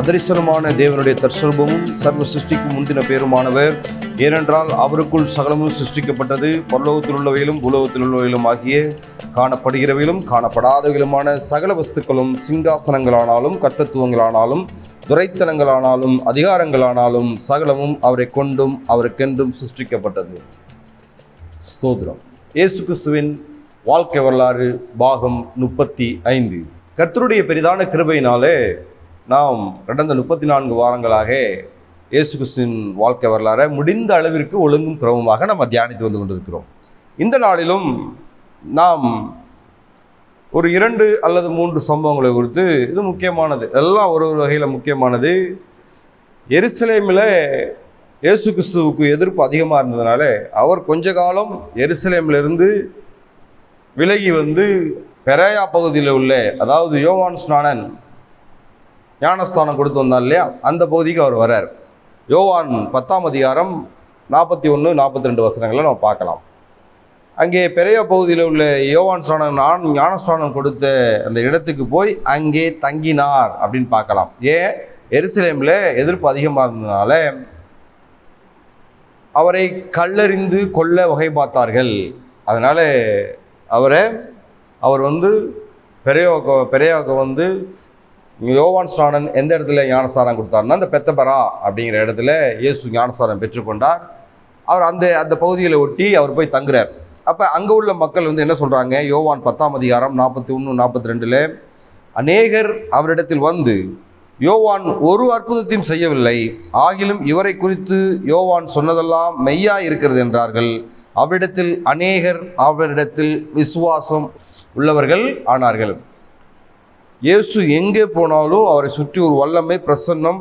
அதரிசனமான தேவனுடைய தற்சர்வமும் சர்வ சிருஷ்டிக்கும் முந்தின பேருமானவர். ஏனென்றால் அவருக்குள் சகலமும் சிருஷ்டிக்கப்பட்டது. பரலோகத்தில் உள்ளவையிலும் பூலோகத்தில் உள்ளவையிலும் ஆகிய காணப்படுகிறவையிலும் காணப்படாதவையிலுமான சகல வஸ்துக்களும் சிங்காசனங்களானாலும் கர்த்தத்துவங்களானாலும் துரைத்தனங்களானாலும் அதிகாரங்களானாலும் சகலமும் அவரை கொண்டும் அவருக்கென்றும் சிருஷ்டிக்கப்பட்டது. ஸ்தோத்திரம். இயேசு கிறிஸ்துவின் வாழ்க்கை வரலாறு பாகம் 35. கர்த்தருடைய பெரிதான கிருபையினாலே நாம் கடந்த 34 வாரங்களாக இயேசு கிறிஸ்துவின் வாழ்க்கை வரலாறை முடிந்த அளவிற்கு ஒழுங்கும் கிரமமாக நம்ம தியானித்து வந்து கொண்டிருக்கிறோம். இந்த நாளிலும் நாம் ஒரு 2 அல்லது 3 சம்பவங்களை குறித்து, இது முக்கியமானது, எல்லாம் ஒரு வகையில் முக்கியமானது. எருசலேமில் இயேசு கிறிஸ்துவுக்கு எதிர்ப்பு அதிகமாக இருந்ததுனால அவர் கொஞ்ச காலம் எருசலேமிலிருந்து விலகி வந்து பெரேயா பகுதியில் உள்ள, அதாவது யோவான் ஸ்நானன் ஞானஸ்தானம் கொடுத்து வந்தார் இல்லையா, அந்த பகுதிக்கு அவர் வர்றார். யோவான் 10ஆம் அதிகாரம் 41, 42 வசனங்களை நம்ம பார்க்கலாம். அங்கே பெரிய பகுதியில் உள்ள யோவான் ஸ்நானன் ஞானஸ்தானம் கொடுத்த அந்த இடத்துக்கு போய் அங்கே தங்கினார் அப்படின்னு பார்க்கலாம். ஏன்? எருசலேமில் எதிர்ப்பு அதிகமாக இருந்ததுனால அவரை கல்லறிந்து கொல்ல வகை பார்த்தார்கள். அதனால் அவர் வந்து பெரியாவுக்கு வந்து யோவான் ஸ்நானன் எந்த இடத்துல ஞானஸ்தானம் கொடுத்தாருன்னா அந்த பெத்தபரா அப்படிங்கிற இடத்துல இயேசு ஞானஸ்தானம் பெற்றுக்கொண்டார். அவர் அந்த பகுதிகளை ஒட்டி அவர் போய் தங்குறார். அப்போ அங்கே உள்ள மக்கள் வந்து என்ன சொல்கிறாங்க? யோவான் 10ஆம் அதிகாரம் 41, 42 அநேகர் அவரிடத்தில் வந்து, யோவான் ஒரு அற்புதத்தையும் செய்யவில்லை, ஆகிலும் இவரை குறித்து யோவான் சொன்னதெல்லாம் மெய்யா இருக்கிறது என்றார்கள். அவரிடத்தில் அநேகர் அவரிடத்தில் விசுவாசம் உள்ளவர்கள் ஆனார்கள். இயேசு எங்கே போனாலும் அவரை சுற்றி ஒரு வல்லமை பிரசன்னம்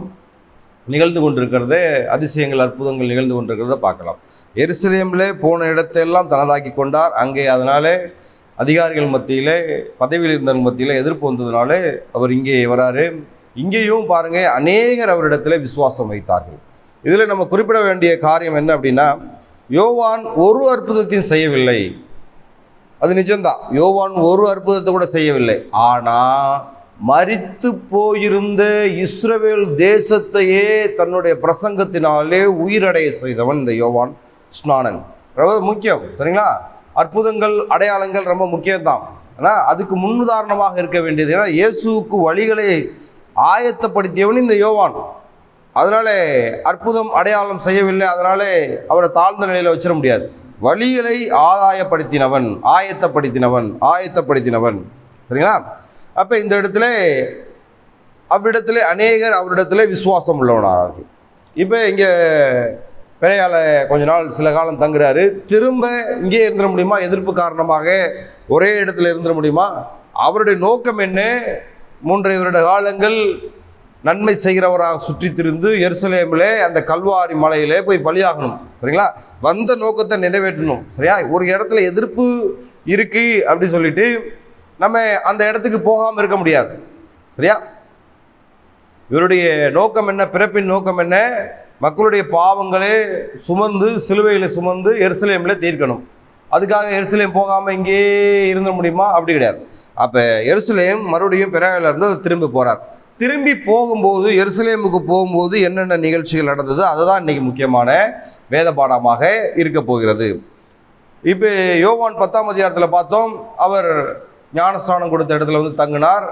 நிகழ்ந்து கொண்டிருக்கிறதே, அதிசயங்கள் அற்புதங்கள் நிகழ்ந்து கொண்டிருக்கிறத பார்க்கலாம். எருசலேமில் போன இடத்தையெல்லாம் தனதாக்கி கொண்டார். அங்கே அதனாலே அதிகாரிகள் மத்தியில், பதவியில் இருந்தவர்கள் மத்தியில் எதிர்ப்பு வந்ததுனால அவர் இங்கே வராரு. இங்கேயும் பாருங்கள், அநேகர் அவரிடத்தில் விசுவாசம் வைத்தார்கள். இதில் நம்ம குறிப்பிட வேண்டிய காரியம் என்ன அப்படின்னா, யோவான் ஒரு அற்புதத்தையும் செய்யவில்லை, அது நிஜம்தான். யோவான் ஒரு அற்புதத்தை கூட செய்யவில்லை. ஆனால் மரித்து போயிருந்த இஸ்ரவேல் தேசத்தையே தன்னுடைய பிரசங்கத்தினாலே உயிரடைய செய்தவன் இந்த யோவான் ஸ்நானன். ரொம்ப முக்கியம், சரிங்களா? அற்புதங்கள் அடையாளங்கள் ரொம்ப முக்கியம்தான். ஆனால் அதுக்கு முன்னுதாரணமாக இருக்க வேண்டியது, ஏன்னா இயேசுவுக்கு வழிகளை ஆயத்தப்படுத்தியவன் இந்த யோவான். அதனால அற்புதம் அடையாளம் செய்யவில்லை, அதனால அவரை தாழ்ந்த நிலையில் வச்சிட முடியாது. வழிகளை ஆயத்தப்படுத்தினவன், சரிங்களா? அப்போ இந்த இடத்துல அவ்விடத்துல அநேகர் அவரிடத்துல விசுவாசம் உள்ளவனார்கள். இப்போ இங்கே பெரியால கொஞ்ச நாள் சில காலம் தங்குறாரு. திரும்ப இங்கே இருந்துட முடியுமா? எதிர்ப்பு காரணமாக ஒரே இடத்துல இருந்துட முடியுமா? அவருடைய நோக்கம் என்ன? 3 வருட காலங்கள் நன்மை செய்கிறவராக சுற்றி திரிந்து எருசலேமில் அந்த கல்வாரி மலையிலே போய் பலியாகணும், சரிங்களா? வந்த நோக்கத்தை நிறைவேற்றணும், சரியா? ஒரு இடத்துல எதிர்ப்பு இருக்கு அப்படின்னு சொல்லிட்டு நம்ம அந்த இடத்துக்கு போகாமல் இருக்க முடியாது, சரியா? இவருடைய நோக்கம் என்ன? பிறப்பின் நோக்கம் என்ன? மக்களுடைய பாவங்களே சுமந்து சிலுவையில் சுமந்து எருசலேமில் தீர்க்கணும். அதுக்காக எருசலேம் போகாமல் இங்கே இருந்த முடியுமா? அப்படி கிடையாது. அப்போ எருசலேம் மறுபடியும் பெரியாவிலிருந்து திரும்பி போகிறார். திரும்பி போகும்போது, எருசலேமுக்கு போகும்போது என்னென்ன நிகழ்ச்சிகள் நடந்தது, அதுதான் இன்றைக்கி முக்கியமான வேத பாடமாக இருக்க போகிறது. இப்போ யோவான் 10ஆம் அதிகாரத்தில் பார்த்தோம், அவர் ஞானஸ்தானம் கொடுத்த இடத்துல வந்து தங்கினார்.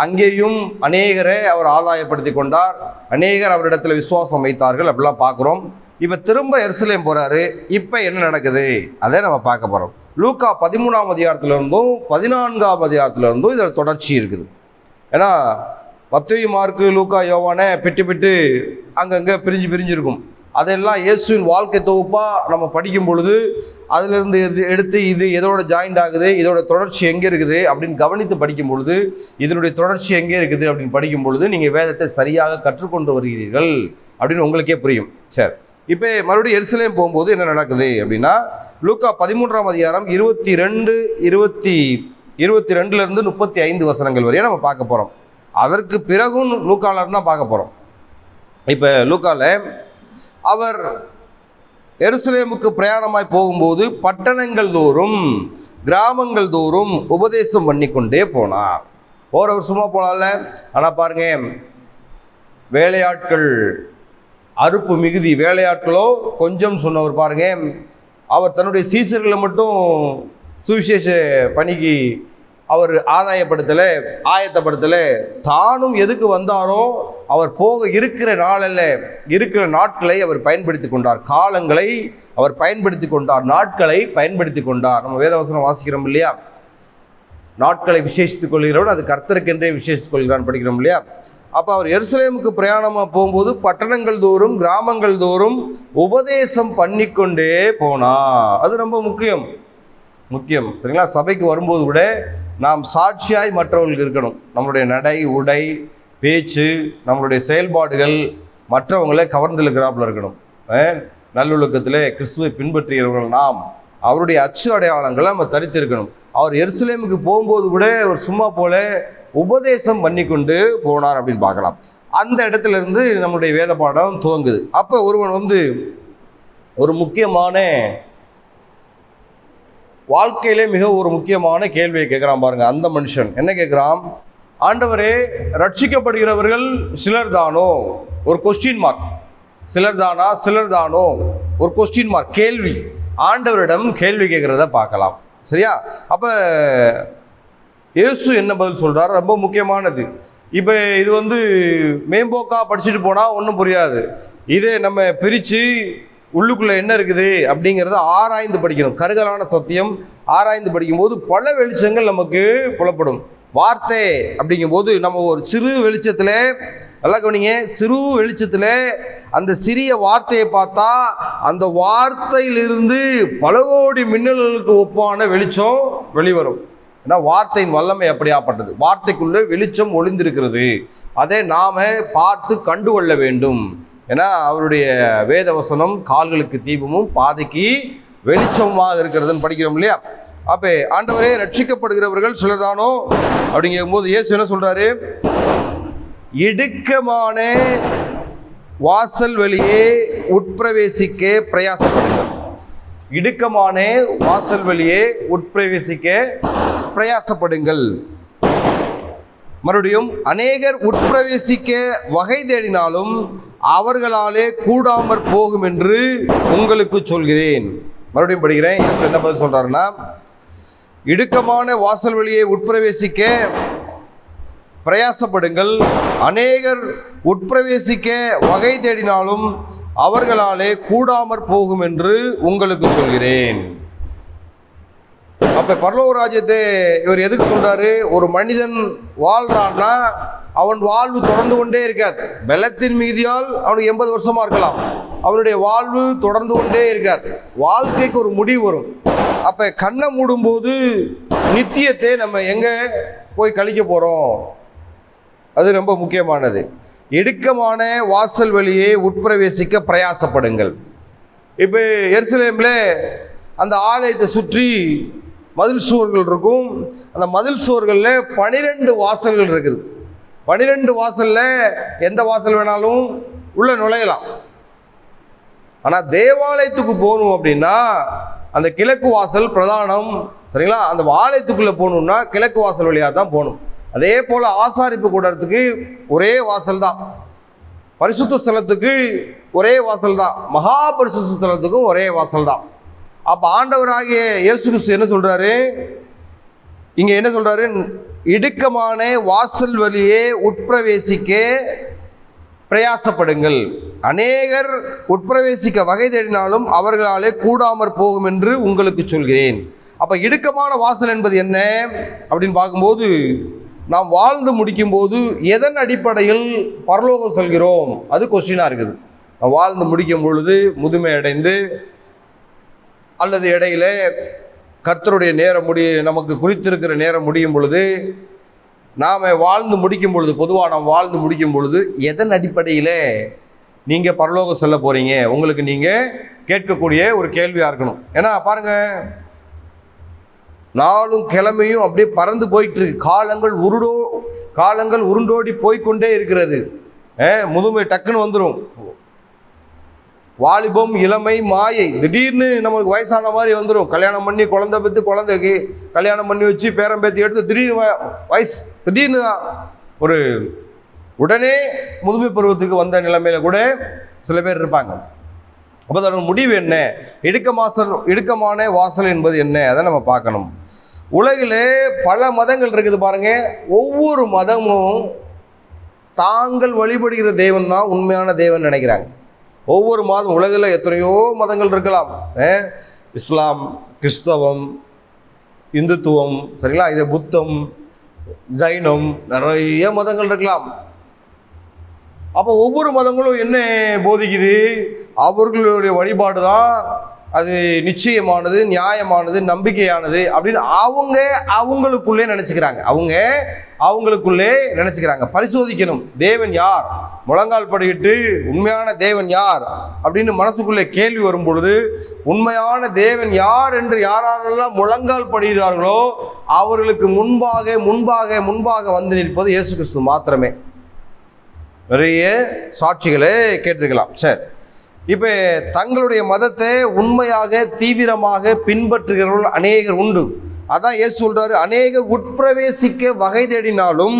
அங்கேயும் அநேகரை அவர் ஆதாயப்படுத்தி கொண்டார். அநேகர் அவரிடத்துல விசுவாசம் வைத்தார்கள், அப்படிலாம் பார்க்குறோம். இப்போ திரும்ப எருசலேம் போகிறாரு. இப்போ என்ன நடக்குது அதை நம்ம பார்க்க போகிறோம். லூக்கா 13ஆம் அதிகாரத்திலிருந்தும் 14ஆம் அதிகாரத்திலிருந்தும் இதில் தொடர்ச்சி இருக்குது. ஏன்னா மத்தேயு, மார்க்கு, லூக்கா, யோவானை பிட்டு அங்கங்கே பிரிஞ்சிருக்கும். அதெல்லாம் இயேசுவின் வாழ்க்கை தொகுப்பாக நம்ம படிக்கும் பொழுது அதிலிருந்து எடுத்து இது எதோட ஜாயிண்ட் ஆகுது, இதோட தொடர்ச்சி எங்கே இருக்குது அப்படின்னு கவனித்து படிக்கும் பொழுது, இதனுடைய தொடர்ச்சி எங்கே இருக்குது அப்படின்னு படிக்கும் பொழுது நீங்கள் வேதத்தை சரியாக கற்றுக்கொண்டு வருகிறீர்கள் அப்படின்னு உங்களுக்கே புரியும். சரி, இப்போ மறுபடியும் எருசலேம் போகும்போது என்ன நடக்குது அப்படின்னா, லூக்கா 13ஆம் அதிகாரம் 22 35 வசனங்கள் வரையும் நம்ம பார்க்க போகிறோம். அதற்கு பிறகும் லூக்கால இருந்தால் பார்க்க போகிறோம். இப்போ லூக்காவில் அவர் எருசலேமுக்கு பிரயாணமாய் போகும்போது பட்டணங்கள் தோறும் கிராமங்கள் தோறும் உபதேசம் பண்ணி கொண்டே போனார். போகிறவர் சும்மா போகலாம்ல. ஆனால் பாருங்க, வேலையாட்கள் அறுப்பு மிகுதி, வேலையாட்களோ கொஞ்சம் சொன்னவர் பாருங்க. அவர் தன்னுடைய சீசர்களை மட்டும் சுவிசேஷ பணிக்கு அவர் ஆயத்தப்படுத்தலை. தானும் எதுக்கு வந்தாரோ அவர் போக இருக்கிற நாட்களை அவர் பயன்படுத்தி கொண்டார், காலங்களை அவர் பயன்படுத்தி கொண்டார், நாட்களை பயன்படுத்தி கொண்டார். நம்ம வேதவசனம் வாசிக்கிறோம் இல்லையா? நாட்களை விசேஷித்துக் கொள்கிறவன் அது கர்த்தருக்கென்றே விசேஷித்துக் கொள்கிறான் படிக்கிறோம் இல்லையா? அப்போ அவர் எருசலேமுக்கு பிரயாணமாக போகும்போது பட்டணங்கள் தோறும் கிராமங்கள் தோறும் உபதேசம் பண்ணிக்கொண்டே போனார். அது ரொம்ப முக்கியம். சரிங்களா? சபைக்கு வரும்போது கூட நாம் சாட்சியாய் மற்றவர்களுக்கு இருக்கணும். நம்மளுடைய நடை, உடை, பேச்சு, நம்மளுடைய செயல்பாடுகள் மற்றவங்களை கவர்ந்திருக்கிறாப்புல இருக்கணும். நல்லொழுக்கத்தில் கிறிஸ்துவை பின்பற்றுகிறவர்கள் நாம் அவருடைய அச்சு அடையாளங்களை நம்ம தரித்திருக்கணும். அவர் எருசலேமுக்கு போகும்போது கூட அவர் சும்மா போல உபதேசம் பண்ணி கொண்டு போனார் அப்படின்னு பார்க்கலாம். அந்த இடத்துல இருந்து நம்முடைய வேத பாடம் துவங்குது. அப்போ ஒருவன் ஒரு முக்கியமான வாழ்க்கையிலே மிக ஒரு முக்கியமான கேள்வியை கேட்குறான் பாருங்க. அந்த மனுஷன் என்ன கேட்குறான்? ஆண்டவரே, ரட்சிக்கப்படுகிறவர்கள் சிலர் தானோ? ஒரு கொஸ்டின் மார்க். சிலர் தானா, சிலர் தானோ, ஒரு கொஸ்டின் மார்க், கேள்வி. ஆண்டவரிடம் கேள்வி கேட்குறத பார்க்கலாம். சரியா? அப்போ இயேசு என்ன பதில் சொல்கிறார்? ரொம்ப முக்கியமானது. இப்போ இது மேம்போக்கா படிச்சுட்டு போனால் ஒன்றும் புரியாது. இதே நம்ம பிரித்து உள்ளுக்குள்ளே என்ன இருக்குது அப்படிங்கிறத ஆராய்ந்து படிக்கணும். கருகலான சத்தியம் ஆராய்ந்து படிக்கும்போது பல வெளிச்சங்கள் நமக்கு புலப்படும். வார்த்தை அப்படிங்கும்போது நம்ம ஒரு சிறு வெளிச்சத்தில், நல்லா கவனிங்க, சிறு வெளிச்சத்தில் அந்த சிறிய வார்த்தையை பார்த்தா அந்த வார்த்தையிலிருந்து பல கோடி மின்னல்களுக்கு ஒப்பான வெளிச்சம் வெளிவரும். ஏன்னா வார்த்தையின் வல்லமை அப்படியாப்பட்டது. வார்த்தைக்குள்ளே வெளிச்சம் ஒளிந்திருக்கிறது. அதை நாம பார்த்து கண்டுகொள்ள வேண்டும். ஏன்னா அவருடைய வேத வசனம் கால்களுக்கு தீபமும் பாதைக்கு வெளிச்சமாக இருக்கிறதுன்னு படிக்கிறோம் இல்லையா? அப்போ ஆண்டவரே, ரட்சிக்கப்படுகிறவர்கள் சிலர்தானோ அப்படிங்கும் போது இயேசு என்ன சொல்றாரு? இடுக்கமான வாசல் வழியே உட்பிரவேசிக்க பிரயாசப்படுங்கள். இடுக்கமான வாசல் வழியே உட்பிரவேசிக்க பிரயாசப்படுங்கள். மறுபடியும், அநேகர் உட்பிரவேசிக்க வகை தேடினாலும் அவர்களாலே கூடாமற் போகும் என்று உங்களுக்கு சொல்கிறேன். மறுபடியும் படிக்கிறேன். என்ன பதில் சொல்றாருன்னா, இடுக்கமான வாசல் வழியை உட்பிரவேசிக்க பிரயாசப்படுங்கள், அநேகர் உட்பிரவேசிக்க வகை தேடினாலும் அவர்களாலே கூடாமற் போகும் என்று உங்களுக்கு சொல்கிறேன். அப்ப பரலோக ராஜ்யத்தை இவர் எதுக்கு சொல்றாரு? ஒரு மனிதன் வாழ்றான்னா அவன் வாழ்வு தொடர்ந்து கொண்டே இருக்காது. பலத்தின் மீதியால் அவனுக்கு 80 வருஷமா இருக்கலாம், அவனுடைய வாழ்வு தொடர்ந்து கொண்டே இருக்காது. வாழ்க்கைக்கு ஒரு முடிவு வரும். அப்ப கண்ணை மூடும்போது நித்தியத்தை நம்ம எங்க போய் கழிக்க போறோம்? அது ரொம்ப முக்கியமானது. இடுக்கமான வாசல் வழியே உட்பிரவேசிக்க பிரயாசப்படுங்கள். இப்போ எருசலேம்ல அந்த ஆலயத்தை சுற்றி மதில் சுவர்கள் இருக்கும். அந்த மதில் சுவர்களில் 12 வாசல்கள் இருக்குது. 12 வாசல்ல எந்த வாசல் வேணாலும் உள்ள நுழையலாம். ஆனால் தேவாலயத்துக்கு போகணும் அப்படின்னா அந்த கிழக்கு வாசல் பிரதானம். சரிங்களா? அந்த ஆலயத்துக்குள்ளே போகணும்னா கிழக்கு வாசல் வழியாக தான் போகணும். அதே போல் ஆசாரிப்பு கூடத்துக்கு ஒரே வாசல் தான், பரிசுத்த ஸ்தலத்துக்கு ஒரே வாசல் தான், மகா பரிசுத்த ஸ்தலத்துக்கும் ஒரே வாசல் தான். அப்போ ஆண்டவராகிய இயேசு கிறிஸ்து என்ன சொல்றாரு? இங்கே என்ன சொல்றாரு? இடுக்கமான வாசல் வழியே உட்பிரவேசிக்க பிரயாசப்படுங்கள், அநேகர் உட்பிரவேசிக்க வகை தேடினாலும் அவர்களாலே கூடாமற் போகும் என்று உங்களுக்கு சொல்கிறேன். அப்போ இடுக்கமான வாசல் என்பது என்ன அப்படின்னு பார்க்கும்போது, நாம் வாழ்ந்து முடிக்கும் போது எதன் அடிப்படையில் பரலோகம் செல்கிறோம்? அது கொஸ்டினாக இருக்குது. நாம் வாழ்ந்து முடிக்கும் பொழுது முதுமை அடைந்து அல்லது இடையில கர்த்தருடைய நேரம் நமக்கு குறித்திருக்கிற நேரம் முடியும் பொழுது, நாம் வாழ்ந்து முடிக்கும் பொழுது, பொதுவாக நாம் வாழ்ந்து முடிக்கும் பொழுது எதன் அடிப்படையில் நீங்கள் பரலோகம் செல்ல போகிறீங்க? உங்களுக்கு நீங்கள் கேட்கக்கூடிய ஒரு கேள்வியாக இருக்கணும். ஏன்னா பாருங்கள், நாளும் கிழமையும் அப்படியே பறந்து போயிட்டு இருக்கு. காலங்கள் உருண்டோடி போய்கொண்டே இருக்கிறது. முதுமை டக்குன்னு வந்துடும். வாலிபம், இளமை, மாயை, திடீர்னு நமக்கு வயசான மாதிரி வந்துடும். கல்யாணம் பண்ணி குழந்தை பெற்று குழந்தைக்கு கல்யாணம் பண்ணி வச்சு பேரம் பேத்தி எடுத்து திடீர்னு திடீர்னு ஒரு உடனே முதுமை பருவத்துக்கு வந்த நிலைமையில கூட சில பேர் இருப்பாங்க. அப்போ அதோட முடிவு என்ன, இடுக்கமான வாசல் என்பது என்ன, அதை நம்ம பார்க்கணும். உலகிலே பல மதங்கள் இருக்குது பாருங்க. ஒவ்வொரு மதமும் தாங்கள் வழிபடுகிற தேவன் தான் உண்மையான தேவன் நினைக்கிறாங்க. ஒவ்வொரு மதம், உலகில் எத்தனையோ மதங்கள் இருக்கலாம். இஸ்லாம், கிறிஸ்தவம், இந்துத்துவம், சரிங்களா, இது புத்தம், ஜைனம், நிறைய மதங்கள் இருக்கலாம். அப்போ ஒவ்வொரு மதங்களும் என்ன போதிக்குது, அவர்களுடைய வழிபாடு தான் அது நிச்சயமானது, நியாயமானது, நம்பிக்கையானது அப்படின்னு அவங்களுக்குள்ளே நினைச்சுக்கிறாங்க. பரிசோதிக்கணும், தேவன் யார், முழங்கால் படிக்கிட்டு உண்மையான தேவன் யார் அப்படின்னு மனசுக்குள்ளே கேள்வி வரும் பொழுது, உண்மையான தேவன் யார் என்று யாரெல்லாம் முழங்கால் படுகிறார்களோ அவர்களுக்கு முன்பாக வந்து நிற்பது இயேசு கிறிஸ்து மாத்திரமே. நிறைய சாட்சிகளே கேட்டிருக்கலாம். சரி, இப்போ தங்களுடைய மதத்தை உண்மையாக தீவிரமாக பின்பற்றுகிறவர்கள் அநேகர் உண்டு. அதான் இயேசு சொல்றாரு, அநேகர் உட்பிரவேசிக்க வகை தேடினாலும்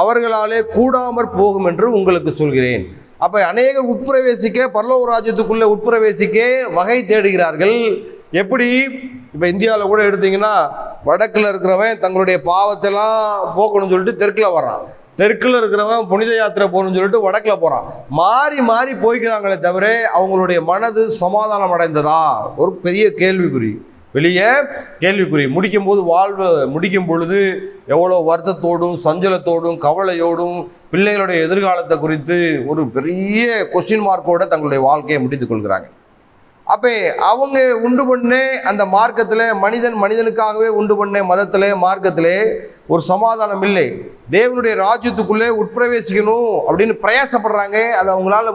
அவர்களாலே கூடாமற் போகும் என்று உங்களுக்கு சொல்கிறேன். அப்போ அநேகர் உட்பிரவேசிக்க, பரலோக ராஜ்யத்துக்குள்ளே உட்பிரவேசிக்க வகை தேடுகிறார்கள். எப்படி? இப்போ இந்தியாவில் கூட எடுத்தீங்கன்னா, வடக்கில் இருக்கிறவன் தங்களுடைய பாவத்தெல்லாம் போக்கணும்னு சொல்லிட்டு தெற்கில் வர்றான், தெற்கில் இருக்கிறவன் புனித யாத்திரை போகணும்னு சொல்லிட்டு வடக்கில் போகிறான். மாறி போய்க்கிறாங்களே தவிர அவங்களுடைய மனது சமாதானம் அடைந்ததா? ஒரு பெரிய கேள்விக்குறி, வெளியே கேள்விக்குறி. முடிக்கும் பொழுது எவ்வளோ வருத்தத்தோடும் சஞ்சலத்தோடும் கவலையோடும் பிள்ளைகளுடைய எதிர்காலத்தை குறித்து ஒரு பெரிய கொஸ்டின் மார்க்கோட தங்களுடைய வாழ்க்கையை முடித்துக் கொள்கிறாங்க. அப்போ அவங்க உண்டு பண்ண அந்த மார்க்கத்தில், மனிதனுக்காகவே உண்டு பண்ண மதத்தில், மார்க்கத்திலே ஒரு சமாதானம் இல்லை. தேவனுடைய ராஜ்யத்துக்குள்ளே உட்பிரவேசிக்கணும் அப்படின்னு பிரயாசப்படுறாங்க. அது அவங்களால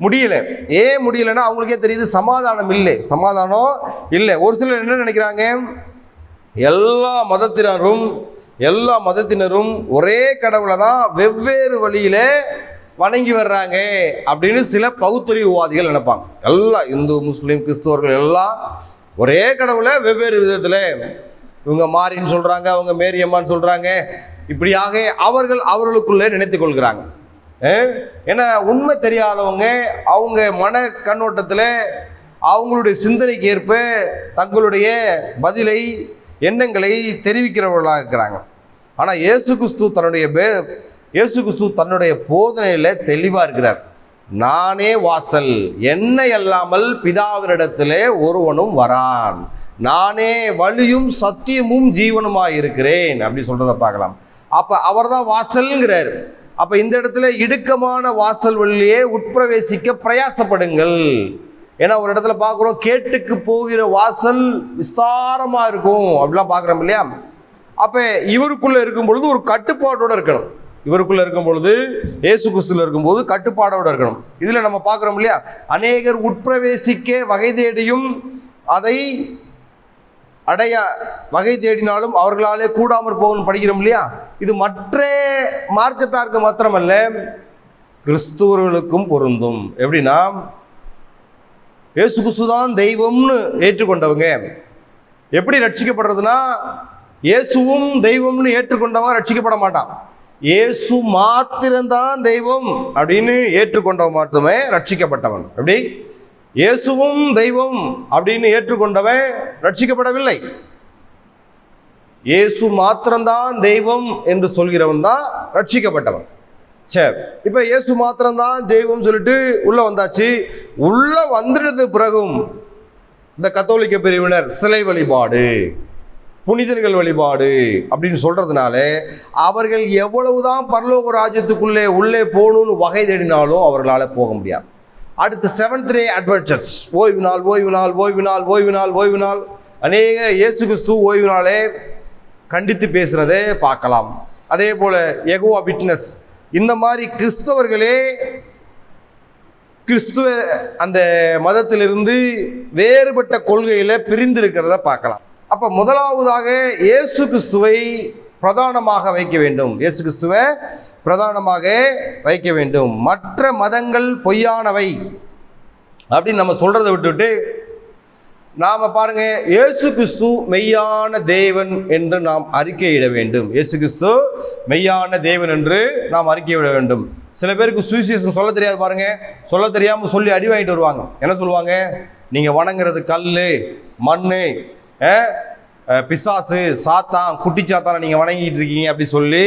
முடியல. ஏன் முடியலைன்னா அவங்களுக்கே தெரியுது, சமாதானம் இல்லை. ஒரு சிலர் என்ன நினைக்கிறாங்க, எல்லா மதத்தினரும் ஒரே கடவுளை தான் வெவ்வேறு வழியில வணங்கி வர்றாங்க அப்படின்னு சில பகுத்தறிவுவாதிகள் நினைப்பாங்க. எல்லா இந்து, முஸ்லீம், கிறிஸ்தவர்கள் எல்லாம் ஒரே கடவுளை வெவ்வேறு விதத்தில், இவங்க மாரின்னு சொல்கிறாங்க, அவங்க மேரியம்மான்னு சொல்கிறாங்க, இப்படியாக அவர்களுக்குள்ளே நினைத்து கொள்கிறாங்க. ஏன்னா உண்மை தெரியாதவங்க அவங்க மன கண்ணோட்டத்தில் அவங்களுடைய சிந்தனைக்கு ஏற்ப தங்களுடைய பதிலை, எண்ணங்களை தெரிவிக்கிறவர்களாக இருக்கிறாங்க. ஆனால் இயேசு கிறிஸ்து தன்னுடைய போதனையில் தெளிவாக இருக்கிறார். நானே வாசல், என்னை அல்லாமல் பிதாவினிடத்திலே ஒருவனும் வரான், நானே வழியும் சத்தியமும் ஜீவனுமாய் இருக்கிறேன் அப்படி சொல்றதை பார்க்கலாம். அப்ப அவர் தான் வாசல்ங்கிறார். அப்ப இந்த இடத்துல இடுக்கமான வாசல் வழியே உட்பிரவேசிக்க பிரயாசப்படுங்கள். ஏன்னா ஒரு இடத்துல பார்க்குறோம், கேட்டுக்கு போகிற வாசல் விஸ்தாரமா இருக்கும் அப்படிலாம் பார்க்குறோம் இல்லையா? அப்ப இவருக்குள்ள இருக்கும் பொழுது ஒரு கட்டுப்பாட்டோட இருக்கணும். இவருக்குள்ள இருக்கும் பொழுது, இயேசு கிறிஸ்துல இருக்கும்போது கட்டுப்பாடோட இருக்கணும். இதுல நம்ம பார்க்குறோம் இல்லையா, அநேகர் உட்பிரவேசிக்க வகை தேடியும் அதை அடைய வகை தேடினாலும் அவர்களாலே கூடாமற் போகணும் படிக்கிறோம் இல்லையா? இது மற்ற மார்க்கத்தாருக்கு மாத்திரமல்ல, கிறிஸ்துவர்களுக்கும் பொருந்தும். எப்படின்னா, இயேசு கிறிஸ்து தான் தெய்வம்னு ஏற்றுக்கொண்டவங்க எப்படி ரட்சிக்கப்படுறதுன்னா, இயேசுவும் தெய்வம்னு ஏற்றுக்கொண்டவன் ரட்சிக்கப்பட மாட்டான். இயேசு மாத்திரம்தான் தெய்வம் அப்படின்னு ஏற்றுக்கொண்டவன் மட்டுமே ரட்சிக்கப்பட்டவன். எப்படி? இயேசுவும் தெய்வம் அப்படின்னு ஏற்றுக்கொண்டவன் ரட்சிக்கப்படவில்லை. இயேசு மாத்திரம்தான் தெய்வம் என்று சொல்கிறவன் தான் ரட்சிக்கப்பட்டவன். சரி, இப்ப இயேசு மாத்திரம்தான் தெய்வம் சொல்லிட்டு உள்ள வந்தாச்சு. உள்ள வந்துடுறது பிறகும் இந்த கத்தோலிக்க பிரிவினர் சிலை வழிபாடு, புனிதர்கள் வழிபாடு அப்படின்னு சொல்றதுனால அவர்கள் எவ்வளவுதான் பரலோக ராஜ்யத்துக்குள்ளே உள்ளே போகணும்னு வகை தேடினாலும் அவர்களால் போக முடியாது. அடுத்து செவன்த் டே அட்வென்ச்சர்ஸ், ஓய்வு நாள். அநேக இயேசு கிறிஸ்து ஓய்வு நாளே கண்டித்து பேசுறதே பார்க்கலாம். அதே போல யெகோவா விட்னஸ், இந்த மாதிரி கிறிஸ்தவர்களே கிறிஸ்துவ அந்த மதத்திலிருந்து வேறுபட்ட கொள்கையில பிரிந்திருக்கிறத பார்க்கலாம். அப்ப முதலாவதாக இயேசு கிறிஸ்துவை பிரதானமாக வைக்க வேண்டும். மற்ற மதங்கள் பொய்யானவை அப்படின்னு நம்ம சொல்றதை விட்டுவிட்டு நாம பாருங்க, இயேசு கிறிஸ்து மெய்யான தேவன் என்று நாம் அறிக்கையிட வேண்டும். இயேசு கிறிஸ்து மெய்யான தேவன் என்று நாம் அறிக்கையிட வேண்டும். சில பேருக்கு சுவிசேஷம் சொல்ல தெரியாது பாருங்க, சொல்ல தெரியாம சொல்லி அடி வாங்கிட்டு வருவாங்க. என்ன சொல்லுவாங்க? நீங்க வணங்குறது கல், மண்ணு, பிசாசு, சாத்தான், குட்டி சாத்தான நீங்க வணங்கிட்டு இருக்கீங்க அப்படி சொல்லி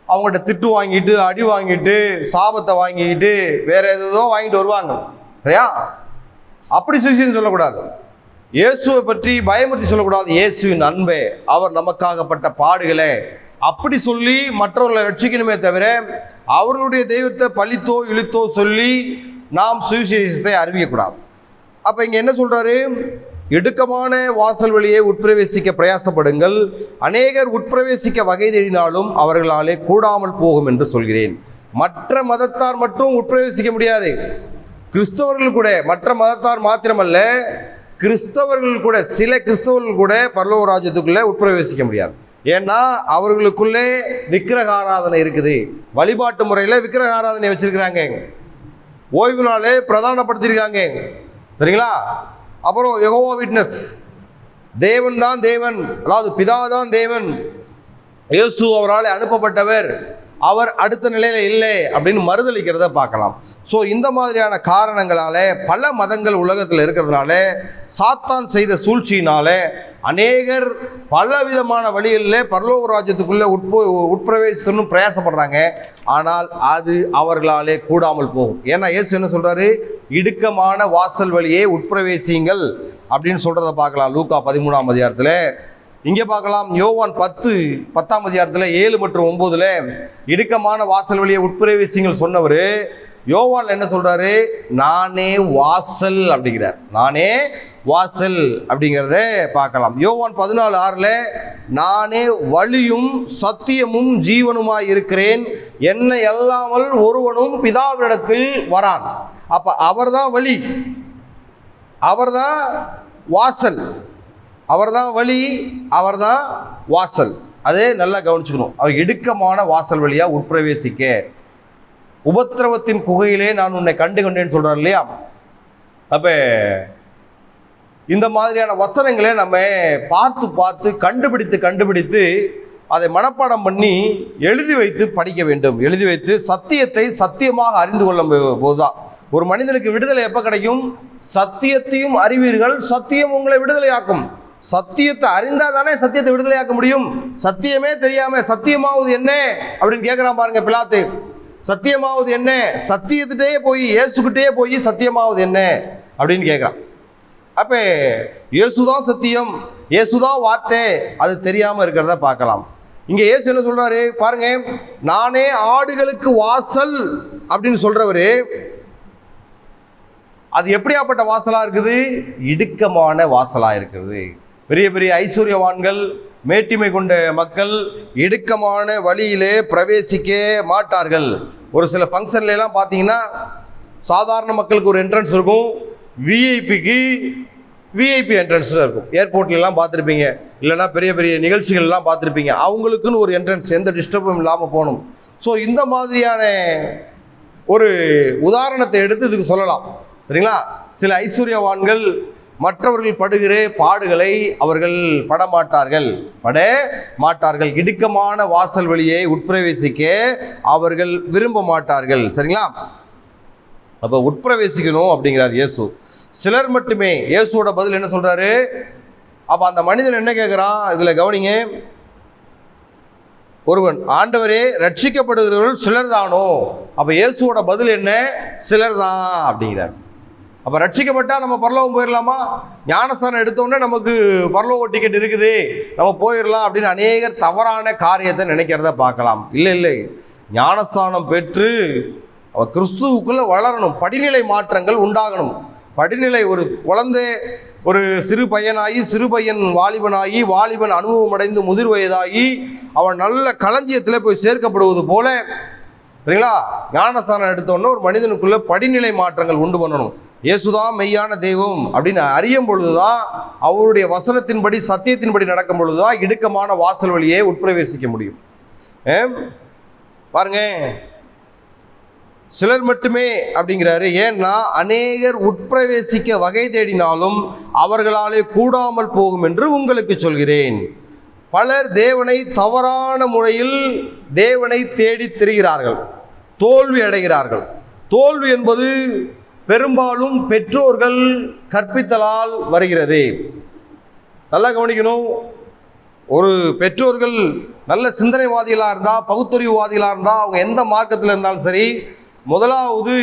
அவங்கள்ட்ட திட்டு வாங்கிட்டு, அடி வாங்கிட்டு, சாபத்தை வாங்கிட்டு, வேற ஏதோ வாங்கிட்டு வருவாங்க. சரியா? அப்படி சுவிசேஷம் சொல்லக்கூடாது. இயேசுவை பற்றி பயமுறுத்தி சொல்லக்கூடாது. இயேசுவின் அன்பே, அவர் நமக்காகப்பட்ட பாடுகளே, அப்படி சொல்லி மற்றவர்களை ரட்சிக்கணுமே தவிர அவர்களுடைய தெய்வத்தை பழித்தோ இழுத்தோ சொல்லி நாம் சுவிசேஷத்தை அறிவிக்கக்கூடாது. அப்ப இங்க என்ன சொல்றாரு? இடுக்கமான வாசல் வழியே உட்பிரவேசிக்க பிரயாசப்படுங்கள், அநேகர் உட்பிரவேசிக்க வகை தேடினாலும் அவர்களாலே கூடாமல் போகும் என்று சொல்கிறேன். மற்ற மதத்தார் மட்டும் உட்பிரவேசிக்க முடியாது. கிறிஸ்தவர்கள் கூட, மற்ற மதத்தார் மாத்திரமல்ல, கிறிஸ்தவர்கள் கூட, சில கிறிஸ்தவர்கள் கூட பரலோக ராஜ்யத்துக்குள்ளே உட்பிரவேசிக்க முடியாது. ஏன்னா அவர்களுக்குள்ளே விக்கிரக ஆராதனை இருக்குது. வழிபாட்டு முறையில் விக்கிரக ஆராதனை வச்சிருக்கிறாங்க. ஓய்வு நாளே பிரதானப்படுத்தியிருக்காங்க. சரிங்களா? அப்புறம் யெகோவா விட்னஸ், தேவன் தான் தேவன், அதாவது பிதா தான் தேவன், இயேசு அவரால் அனுப்பப்பட்டவர், அவர் அடுத்த நிலையில இல்லை அப்படின்னு மறுதளிக்கிறத பார்க்கலாம். ஸோ இந்த மாதிரியான காரணங்களால பல மதங்கள் உலகத்தில் இருக்கிறதுனால, சாத்தான் செய்த சூழ்ச்சியினால அநேகர் பல விதமான வழிகளில் பரலோக ராஜ்யத்துக்குள்ளே உட்பிரவேசிக்கணும்னு பிரயாசப்படுறாங்க. ஆனால் அது அவர்களாலே கூடாமல் போகும். ஏன்னா இயேசு என்ன சொல்றாரு? இடுக்கமான வாசல் வழியே உட்பிரவேசியுங்கள் அப்படின்னு சொல்றதை பார்க்கலாம் லூக்கா 13ஆம் அதிகாரத்தில். இங்கே பார்க்கலாம் யோவான் 10ஆம் அதிகாரத்தில் 7 மற்றும் 9ல் இடுக்கமான வாசல் வழியை உட்பிரவேசிங்கள் சொன்னவர் யோவான் என்ன சொல்றாரு? நானே வாசல் அப்படிங்கிறார். நானே வாசல் அப்படிங்கிறத பார்க்கலாம். யோவான் 14:6ல் நானே வழியும் சத்தியமும் ஜீவனுமாய் இருக்கிறேன், என்னை அல்லாமல் ஒருவனும் பிதாவினிடத்தில் வரான். அப்ப அவர்தான் வழி, அவர்தான் வாசல், அவர்தான் வழி, அவர்தான் வாசல். அதே நல்லா கவனிச்சுக்கணும். அவர் இடுக்கமான வாசல் வழியா உட்பிரவேசிக்க, உபத்திரவத்தின் குகையிலே நான் உன்னை கண்டு கொண்டேன்னு சொல்றார் இல்லையா? அப்ப இந்த மாதிரியான வசனங்களை நம்ம பார்த்து பார்த்து கண்டுபிடித்து அதை மனப்பாடம் பண்ணி எழுதி வைத்து படிக்க வேண்டும். எழுதி வைத்து சத்தியத்தை சத்தியமாக அறிந்து கொள்ளும் போதுதான் ஒரு மனிதனுக்கு விடுதலை எப்ப கிடைக்கும்? சத்தியத்தையும் அறிவீர்கள், சத்தியம் உங்களை விடுதலையாக்கும். சத்தியத்தை அறிந்தா தானே சத்தியத்தை விடுதலையாக்க முடியும். சத்தியமே தெரியாம சத்தியமாவது என்ன அப்படின்னு கேட்கிறான் பாருங்க பிலாத்து. சத்தியமாவது என்ன? சத்தியத்திட்டே போய் இயேசுகிட்டே போய் சத்தியமாவது என்ன அப்படின்னு கேட்கிறான். அப்ப இயேசுதான் சத்தியம், இயேசுதான் வார்த்தை, அது தெரியாம இருக்கிறத பார்க்கலாம். இங்க இயேசு என்ன சொல்றாரு பாருங்க, நானே ஆடுகளுக்கு வாசல் அப்படின்னு சொல்றவரு அது எப்படியாப்பட்ட வாசலா இருக்குது? இடுக்கமான வாசலா இருக்கிறது. பெரிய பெரிய ஐஸ்வர்யவான்கள், மேட்டிமை கொண்ட மக்கள் இடுக்கமான வழியிலே பிரவேசிக்க மாட்டார்கள். ஒரு சில ஃபங்க்ஷன்ல எல்லாம் பார்த்தீங்கன்னா சாதாரண மக்களுக்கு ஒரு என்ட்ரன்ஸ் இருக்கும், விஐபிக்கு விஐபி என்ட்ரன்ஸ் இருக்கும். ஏர்போர்ட்லாம் பார்த்துருப்பீங்க, இல்லைன்னா பெரிய பெரிய நிகழ்ச்சிகள்லாம் பார்த்துருப்பீங்க. அவங்களுக்குன்னு ஒரு என்ட்ரன்ஸ், எந்த டிஸ்டர்பும் இல்லாமல் போகணும். ஸோ இந்த மாதிரியான ஒரு உதாரணத்தை எடுத்து இதுக்கு சொல்லலாம். சரிங்களா? சில ஐஸ்வர்யவான்கள் மற்றவர்கள் படுகிற பாடுகளை அவர்கள் பட மாட்டார்கள். இடுக்கமான வாசல் வழியை உட்பிரவேசிக்க அவர்கள் விரும்ப மாட்டார்கள். சரிங்களா? அப்ப உட்பிரவேசிக்கணும் அப்படிங்கிறார் இயேசு. சிலர் மட்டுமே. இயேசுவோட பதில் என்ன சொல்றாரு? அப்ப அந்த மனிதன் என்ன கேட்கிறான்? இதுல கவனிங்க. ஒருவன், ஆண்டவரே ரட்சிக்கப்படுகிறவர்கள் சிலர் தானோ? அப்ப இயேசுவோட பதில் என்ன? சிலர் தான் அப்படிங்கிறார். அப்ப ரட்சிக்கப்பட்டா நம்ம பரலோகம் போயிடலாமா? ஞானஸ்தானம் எடுத்தோன்னே நமக்கு பரலோக டிக்கெட் இருக்குது, நம்ம போயிடலாம் அப்படின்னு அநேகர் தவறான காரியத்தை நினைக்கிறத பார்க்கலாம். இல்லை, ஞானஸ்தானம் பெற்று அவர் கிறிஸ்துவுக்குள்ள வளரணும், படிநிலை மாற்றங்கள் உண்டாகணும். படிநிலை, ஒரு குழந்தை ஒரு சிறு பையன் வாலிபனாகி, வாலிபன் அனுபவம் அடைந்து முதிர் வயதாகி அவன் நல்ல களஞ்சியத்தில் போய் சேர்க்கப்படுவது போல, சரிங்களா, ஞானஸ்தானம் எடுத்தோன்னா ஒரு மனிதனுக்குள்ள படிநிலை மாற்றங்கள் உண்டு பண்ணணும். இயேசுதான் மெய்யான தெய்வம் அப்படின்னு அறியும் பொழுதுதான், அவருடைய வசனத்தின்படி சத்தியத்தின்படி நடக்கும் பொழுதுதான் இடுக்கமான வாசல் வழியே உட்பிரவேசிக்க முடியும். பாருங்க, சிலர் மட்டுமே அப்படிங்கிறாரு. ஏன்னா அநேகர் உட்பிரவேசிக்க வகை தேடினாலும் அவர்களாலே கூடாமல் போகும் என்று உங்களுக்கு சொல்கிறேன். பலர் தேவனை தவறான முறையில் தேவனை தேடி திரிகிறார்கள், தோல்வி அடைகிறார்கள். தோல்வி என்பது பெரும்பாலும் பெற்றோர்கள் கற்பித்தலால் வருகிறது. நல்லா கவனிக்கணும். ஒரு பெற்றோர்கள் நல்ல சிந்தனைவாதிகளாக இருந்தால், பகுத்தறிவுவாதிகளாக இருந்தால், அவங்க எந்த மார்க்கத்தில் இருந்தாலும் சரி, முதலாவது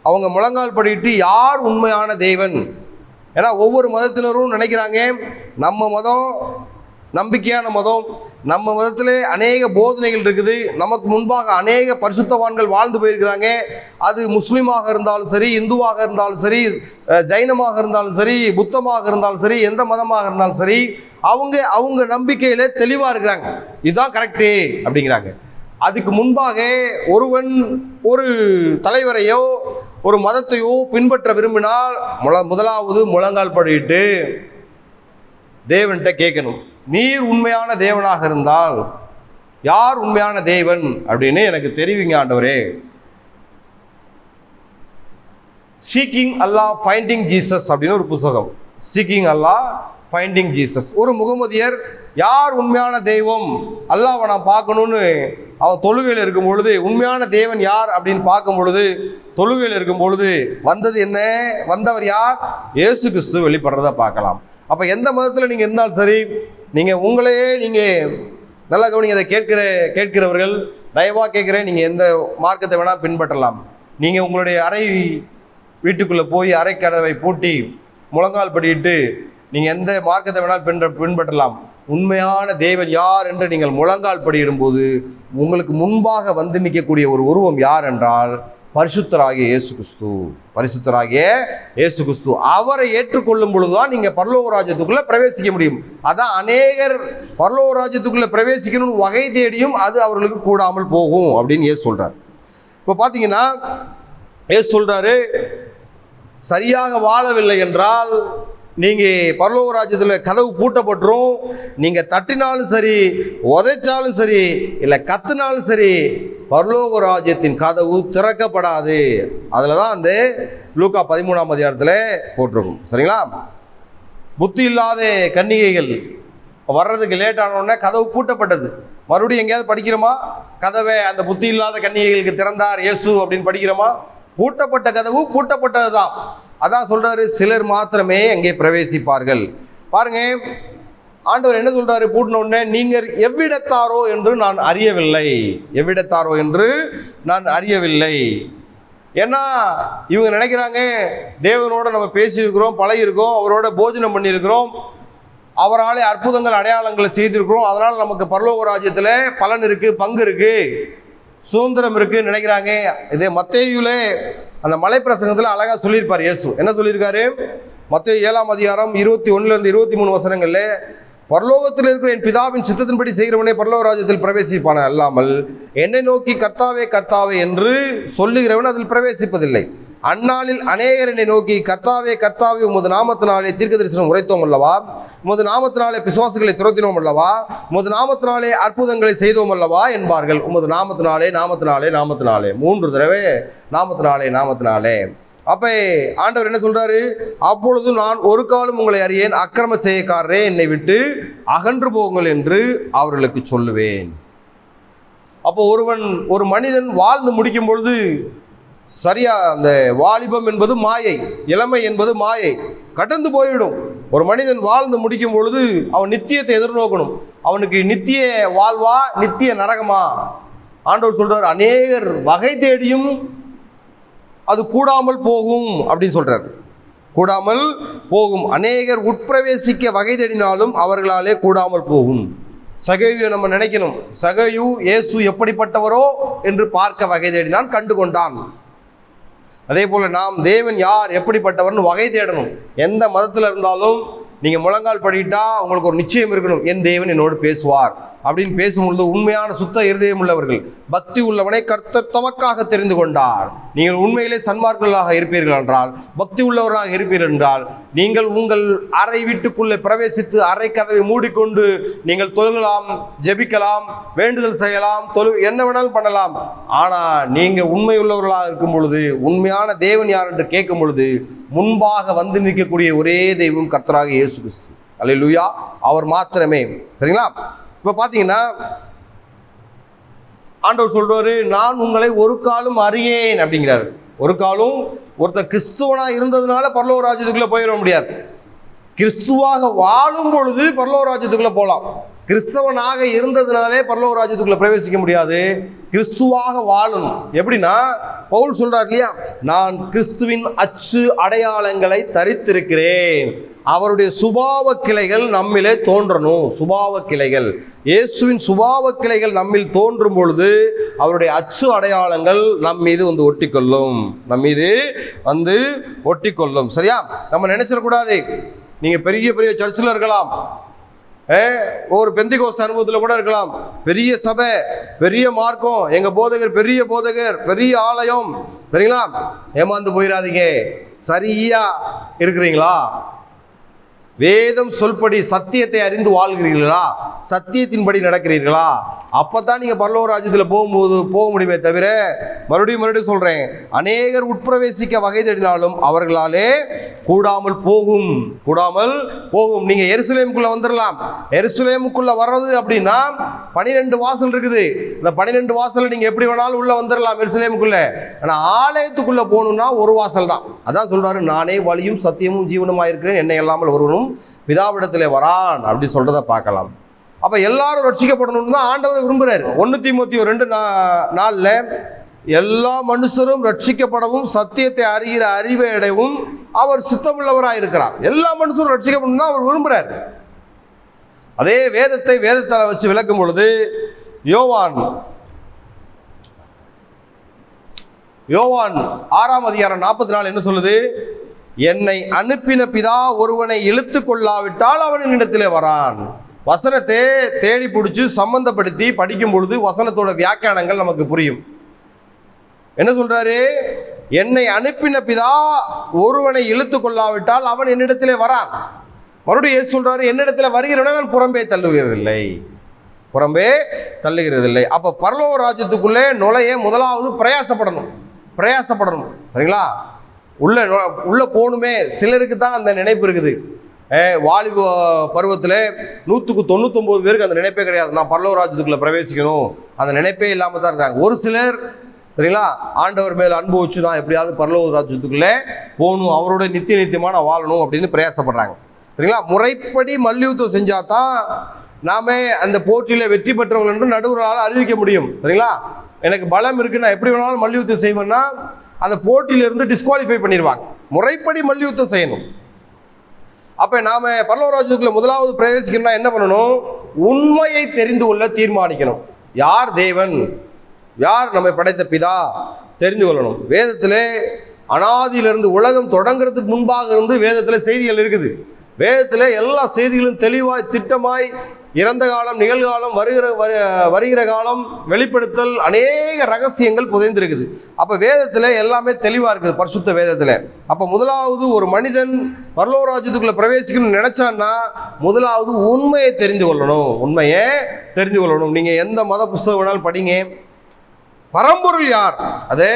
அவங்க முழங்கால் படிட்டு யார் உண்மையான தேவன். ஏன்னா ஒவ்வொரு மதத்தினரும் நினைக்கிறாங்க நம்ம மதம் நம்பிக்கையான மதம், நம்ம மதத்தில் அநேக போதனைகள் இருக்குது, நமக்கு முன்பாக அநேக பரிசுத்தவான்கள் வாழ்ந்து போயிருக்கிறாங்க. அது முஸ்லீமாக இருந்தாலும் சரி, இந்துவாக இருந்தாலும் சரி, ஜைனமாக இருந்தாலும் சரி, புத்தமாக இருந்தாலும் சரி, எந்த மதமாக இருந்தாலும் சரி, அவங்க நம்பிக்கையில தெளிவாக இருக்கிறாங்க, இதுதான் கரெக்டு அப்படிங்கிறாங்க. அதுக்கு முன்பாக ஒருவன் ஒரு தலைவரையோ ஒரு மதத்தையோ பின்பற்ற விரும்பினால் முதலாவது முழங்கால் படிட்டு தேவன்கிட்ட கேட்கணும், நீர் உண்மையான தேவனாக இருந்தால் யார் உண்மையான தேவன் அப்படின்னு எனக்கு தெரிவிங்க ஆண்டவரே. சீக்கிங் அல்லாஹ் ஃபைண்டிங் ஜீசஸ் அப்படின்னு ஒரு புத்தகம். சீக்கிங் அல்லாஹ் ஃபைண்டிங் ஜீசஸ். ஒரு முகமதியர் யார் உண்மையான தெய்வம், அல்லாஹ்வை நான் பார்க்கணும்னு அவன் தொழுகையில் இருக்கும் பொழுது, உண்மையான தேவன் யார் அப்படின்னு பார்க்கும் பொழுது, தொழுகையில் இருக்கும் பொழுது வந்தது என்ன, வந்தவர் யார், இயேசு கிறிஸ்து வெளிப்படுறத பார்க்கலாம். அப்போ எந்த மதத்தில் நீங்கள் இருந்தாலும் சரி, நீங்கள் உங்களையே நீங்கள் நல்லா கவனிங்க. அதை கேட்கிறவர்கள் தயவாக கேட்குறேன், நீங்கள் எந்த மார்க்கத்தை வேணால் பின்பற்றலாம். நீங்கள் உங்களுடைய வீட்டுக்குள்ளே போய் அறை கதவை பூட்டி முழங்கால் படிட்டு நீங்கள் எந்த மார்க்கத்தை வேணால் பின்பற்றலாம். உண்மையான தேவன் யார் என்று நீங்கள் முழங்கால் படியிடும்போது உங்களுக்கு முன்பாக வந்து நிற்கக்கூடிய ஒரு உருவம் யார் என்றால் பரிசுத்தராகிய இயேசு கிறிஸ்து. பரிசுத்தராகிய இயேசு கிறிஸ்து அவரை ஏற்றுக்கொள்ளும் பொழுதுதான் நீங்க பரலோக ராஜ்யத்துக்குள்ள பிரவேசிக்க முடியும். அதான் அநேகர் பரலோக ராஜ்யத்துக்குள்ள பிரவேசிக்கணும்னு வகை தேடியும் அது அவர்களுக்கு கூடாமல் போகும் அப்படின்னு இயேசு சொல்றார். இப்போ பாத்தீங்கன்னா இயேசு சொல்றாரு, சரியாக வாழவில்லை என்றால் நீங்க பரலோக ராஜ்யத்தில் கதவு பூட்டப்பட்டுரும். நீங்க தட்டினாலும் சரி, உதைச்சாலும் சரி, இல்லை கத்துனாலும் சரி, பரலோக ராஜ்யத்தின் கதவு திறக்கப்படாது. அதில் தான் அந்த லூக்கா 13ஆம் அதிகாரத்தில் போட்டிருக்கும். சரிங்களா? புத்தி இல்லாத கன்னிகைகள் வர்றதுக்கு லேட் ஆனோடனே கதவு பூட்டப்பட்டது. மறுபடியும் எங்கேயாவது படிக்கிறோமா கதவை அந்த புத்தி இல்லாத கன்னிகைகளுக்கு திறந்தார் இயேசு அப்படின்னு படிக்கிறோமா? பூட்டப்பட்ட கதவு பூட்டப்பட்டது தான். அதான் சொல்றாரு, சிலர் மாத்திரமே அங்கே பிரவேசிப்பார்கள். பாருங்க, ஆண்டவர் என்ன சொல்றாரு பூட்டின உடனே, நீங்கள் எவ்விடத்தாரோ என்று நான் அறியவில்லை. எவ்விடத்தாரோ என்று நான் அறியவில்லை. ஏன்னா இவங்க நினைக்கிறாங்க தேவனோட நம்ம பேசியிருக்கிறோம், பழகிருக்கோம், அவரோட போஜனம் பண்ணியிருக்கிறோம், அவராலே அற்புதங்கள் அடையாளங்களை செய்திருக்கிறோம், அதனால் நமக்கு பரலோக ராஜ்யத்தில் பலன் இருக்கு, பங்கு இருக்கு, சுதந்திரம் இருக்குன்னு நினைக்கிறாங்க. இதே மத்தேயுல அந்த மலை பிரசங்கத்தில் அழகா சொல்லியிருப்பார் இயேசு. என்ன சொல்லியிருக்காரு? மத்தேயு 7ஆம் அதிகாரம் 21 to 23 வசனங்கள்ல, பரலோகத்தில் இருக்கிற என் பிதாவின் சித்தத்தின்படி செய்கிறவனே பரலோக ராஜ்யத்தில் பிரவேசிப்பான அல்லாமல் என்னை நோக்கி கர்த்தாவே கர்த்தாவே என்று சொல்லுகிறவன் அதில் பிரவேசிப்பதில்லை. அந்நாளில் அநேகர் என்னை நோக்கி கர்த்தாவே கர்த்தாவே உமது நாமத்தினாலே தீர்க்க தரிசனம் உரைத்தோம் அல்லவா, உமது நாமத்தினாலே பிசுவாசிகளை துரத்தினோம் அல்லவா, உமது நாமத்தினாலே அற்புதங்களை செய்தோம் அல்லவா என்பார்கள். உமது நாமத்தினாலே நாமத்தினாலே நாமத்தினாலே 3 தடவை நாமத்தினாலே நாமத்தினாலே. அப்ப ஆண்டவர் என்ன சொல்றாரு? அப்பொழுது நான் ஒரு காலம் உங்களை அறியேன், அக்கிரம செய்யக்காரரே என்னை விட்டு அகன்று போங்கள் என்று அவர்களுக்கு சொல்லுவேன். அப்போ ஒரு மனிதன் வாழ்ந்து முடிக்கும் பொழுது சரியா அந்த வாலிபம் என்பது மாயை, இளமை என்பது மாயை, கடந்து போய்விடும். ஒரு மனிதன் வாழ்ந்து முடிக்கும் பொழுது அவன் நித்தியத்தை எதிர்நோக்கணும். அவனுக்கு நித்திய வாழ்வா நித்திய நரகமா? ஆண்டவர் சொல்றார், அநேகர் வகை தேடியும் அது கூடாமல் போகும் அப்படின்னு சொல்றார். கூடாமல் போகும். அநேகர் உட்பிரவேசிக்க வகை தேடினாலும் அவர்களாலே கூடாமல் போகும். சகேயுவை நம்ம நினைக்கணும், சகேயு இயேசு எப்படிப்பட்டவரோ என்று பார்க்க வகை தேடினான், கண்டு கொண்டான். அதே போல நாம் தேவன் யார் எப்படிப்பட்டவர்னு வகை தேடணும். எந்த மதத்தில் இருந்தாலும் நீங்கள் முழங்கால் படிட்டா உங்களுக்கு ஒரு நிச்சயம் இருக்கணும், என் தேவன் என்னோடு பேசுவார், அப்படின்னு பேசும்பொழுது உண்மையான சுத்த இருதயம் உள்ளவர்கள், பக்தி உள்ளவனை கர்த்தர் தமக்காக தெரிந்து கொண்டார். நீங்கள் உண்மையிலே சன்மார்களாக இருப்பீர்கள் என்றால், பக்தி உள்ளவராக இருப்பீர்கள் என்றால், நீங்கள் உங்கள் அறை வீட்டுக்குள்ளே பிரவேசித்து அறை கதவை மூடிக்கொண்டு நீங்கள் தொழுகலாம், ஜெபிக்கலாம், வேண்டுதல் செய்யலாம், என்ன வேணாலும் பண்ணலாம். ஆனா நீங்க உண்மை உள்ளவர்களாக இருக்கும் பொழுது, உண்மையான தேவன் யார் என்று கேட்கும் பொழுது, முன்பாக வந்து நிற்கக்கூடிய ஒரே தெய்வம் கர்த்தராக இயேசு கிறிஸ்து. அல்லேலூயா, அவர் மாத்திரமே. சரிங்களா? இப்ப பாத்தீங்கன்னா ஆண்டவர் சொல்றாரு, நான் உங்களை ஒரு காலம் அறியேன் அப்படிங்கிறாரு. ஒரு காலம் ஒருத்தர் கிறிஸ்துவனா இருந்ததுனால பரலோக ராஜ்யத்துக்குள்ள போயிட முடியாது. கிறிஸ்துவாக வாழும் பொழுது பரலோக ராஜ்யத்துக்குள்ள போகலாம். கிறிஸ்தவனாக இருந்ததுனாலே பரலோக ராஜ்யத்துக்குள்ள பிரவேசிக்க முடியாது. கிறிஸ்துவாக வாழணும். எப்படின்னா பவுல் சொல்றார் இல்லையா, நான் கிறிஸ்துவின் அச்சு அடையாளங்களை தரித்திருக்கிறேன். அவருடைய சுபாவ கிளைகள் நம்மிலே தோன்றணும். சுபாவ கிளைகள், இயேசுவின் சுபாவ கிளைகள் நம்மில் தோன்றும் பொழுது அவருடைய அச்சு அடையாளங்கள் நம் மீது வந்து ஒட்டிக்கொள்ளும். நம் மீது வந்து ஒட்டிக்கொள்ளும். சரியா? நம்ம நினைச்சிடக்கூடாது, நீங்க பெரிய பெரிய சர்ச்சில் இருக்கலாம், ஒரு பெந்திகோஸ்து அனுபவத்தில் கூட இருக்கலாம், பெரிய சபை, பெரிய மார்க்கம், எங்க போதகர் பெரிய போதகர், பெரிய ஆலயம். சரிங்களா? ஏமாந்து போயிடாதீங்க. சரியா இருக்கிறீங்களா? வேதம் சொல்படி சத்தியத்தை அறிந்து வாழ்கிறீர்களா? சத்தியத்தின்படி நடக்கிறீர்களா? அப்பதான் நீங்க பரலோக ராஜ்யத்தில் போக முடியுமே தவிர, மறுபடியும் சொல்றேன், அநேகர் உட்பிரவேசிக்க வகை தேடினாலும் அவர்களாலே கூடாமல் போகும். நீங்க எருசலேமுக்குள்ள வந்துடலாம். எருசலேமுக்குள்ள வர்றது அப்படின்னா 12 வாசல் இருக்குது. இந்த 12 வாசல் நீங்க எப்படி வேணாலும் உள்ள வந்துடலாம் எருசலேமுக்குள்ள. ஆனா ஆலயத்துக்குள்ள போகணும்னா ஒரு வாசல் தான். அதான் சொல்றாரு, நானே வழியும் சத்தியமும் ஜீவனுமா இருக்கிறேன், என்னை இல்லாமல் ஒருவனும் பிதாவிடத்திலே வரான் அப்படி சொல்றத பார்க்கலாம். அப்ப எல்லாரும் ரட்சிக்கப்படணும்னு தான் ஆண்டவர் விரும்புறாரு. 1 தீமோத்தேயு 2:4 எல்லா மனுஷரும் ரட்சிக்கப்படவும் சத்தியத்தை அறிகிற அறிவை அடையவும் அவர் சித்தமுள்ளவராக இருக்கிறார். எல்லா மனுஷரும் ரட்சிக்கப்படணும் தான் அவர் விரும்புறார். அதே வேதத்தால வச்சு விளக்கும் பொழுது யோவான் 6:44 என்ன சொல்லுது? என்னை அனுப்பின பிதா ஒருவனை இழுத்து கொள்ளாவிட்டால் அவன் என்னிடத்திலே வரான். வசனத்தை தேடி பிடிச்சி சம்பந்தப்படுத்தி படிக்கும் பொழுது வசனத்தோட வியாக்கியானங்கள் நமக்கு புரியும். என்ன சொல்றாரு? என்னை அனுப்பின பிதா ஒருவனை இழுத்து கொள்ளாவிட்டால் அவன் என்னிடத்திலே வரான். மறுபடியும் ஏசு சொல்றாரு, என்னிடத்துல வருகிறவன் புறம்பே தள்ளுகிறதில்லை. அப்ப பரலோக ராஜ்யத்துக்குள்ளே நுழைய முதலாவது பிரயாசப்படணும். சரிங்களா? உள்ள போகணுமே. சிலருக்கு தான் அந்த நினைப்பு இருக்குது. வாலிப பருவத்தில் 199 பேருக்கு அந்த நினைப்பே கிடையாது, நான் பரலோக ராஜ்யத்துக்குள்ள பிரவேசிக்கணும். அந்த நினைப்பே இல்லாம தான் இருக்காங்க. ஒரு சிலர் சரிங்களா, ஆண்டவர் மேல அன்பு வச்சு நான் எப்படியாவது பரலோக ராஜ்யத்துக்குள்ளே போகணும், அவரோட நித்தியமான வாழணும் அப்படின்னு பிரயாசப்படுறாங்க. சரிங்களா? முறைப்படி மல்யுத்தம் செஞ்சாதான் நாமே அந்த போட்டியில வெற்றி பெற்றவர்கள் என்று நடுவரால் அறிவிக்க முடியும். சரிங்களா? எனக்கு பலம் இருக்கு, நான் எப்படி வேணாலும் மல்யுத்தம் செய்வேன்னா அந்த போட்டியிலிருந்து டிஸ்குவாலிஃபை பண்ணிடுவாங்க. முறைப்படி மல்யுத்தம் செய்யணும். அப்ப நாம பரலோக ராஜ்யத்துக்குள்ள முதலாவது பிரவேசிக்கணும்னா என்ன பண்ணணும்? உண்மையை தெரிந்து கொள்ள தீர்மானிக்கணும். யார் தேவன், யார் நம்மை படைத்த பிதா தெரிந்து கொள்ளணும். வேதத்திலே அனாதியிலிருந்து உலகம் தொடங்குறதுக்கு முன்பாக இருந்து வேதத்துல செய்திகள் இருக்குது. வேதத்துல எல்லா செய்திகளும் தெளிவாய் திட்டமாய் இறந்த காலம், நிகழ்காலம், வருகிற காலம், வெளிப்படுத்தல், அநேக ரகசியங்கள் புதைந்திருக்குது. அப்ப வேதத்துல எல்லாமே தெளிவா இருக்குது, பரிசுத்த வேதத்துல. அப்ப முதலாவது ஒரு மனிதன் பரலோக ராஜ்யத்துக்குள்ள பிரவேசிக்கணும்னு நினைச்சான்னா முதலாவது உண்மையை தெரிந்து கொள்ளணும். நீங்க எந்த மத புஸ்தகம் வேணாலும் படிங்க, பரம்பொருள் யார் அதே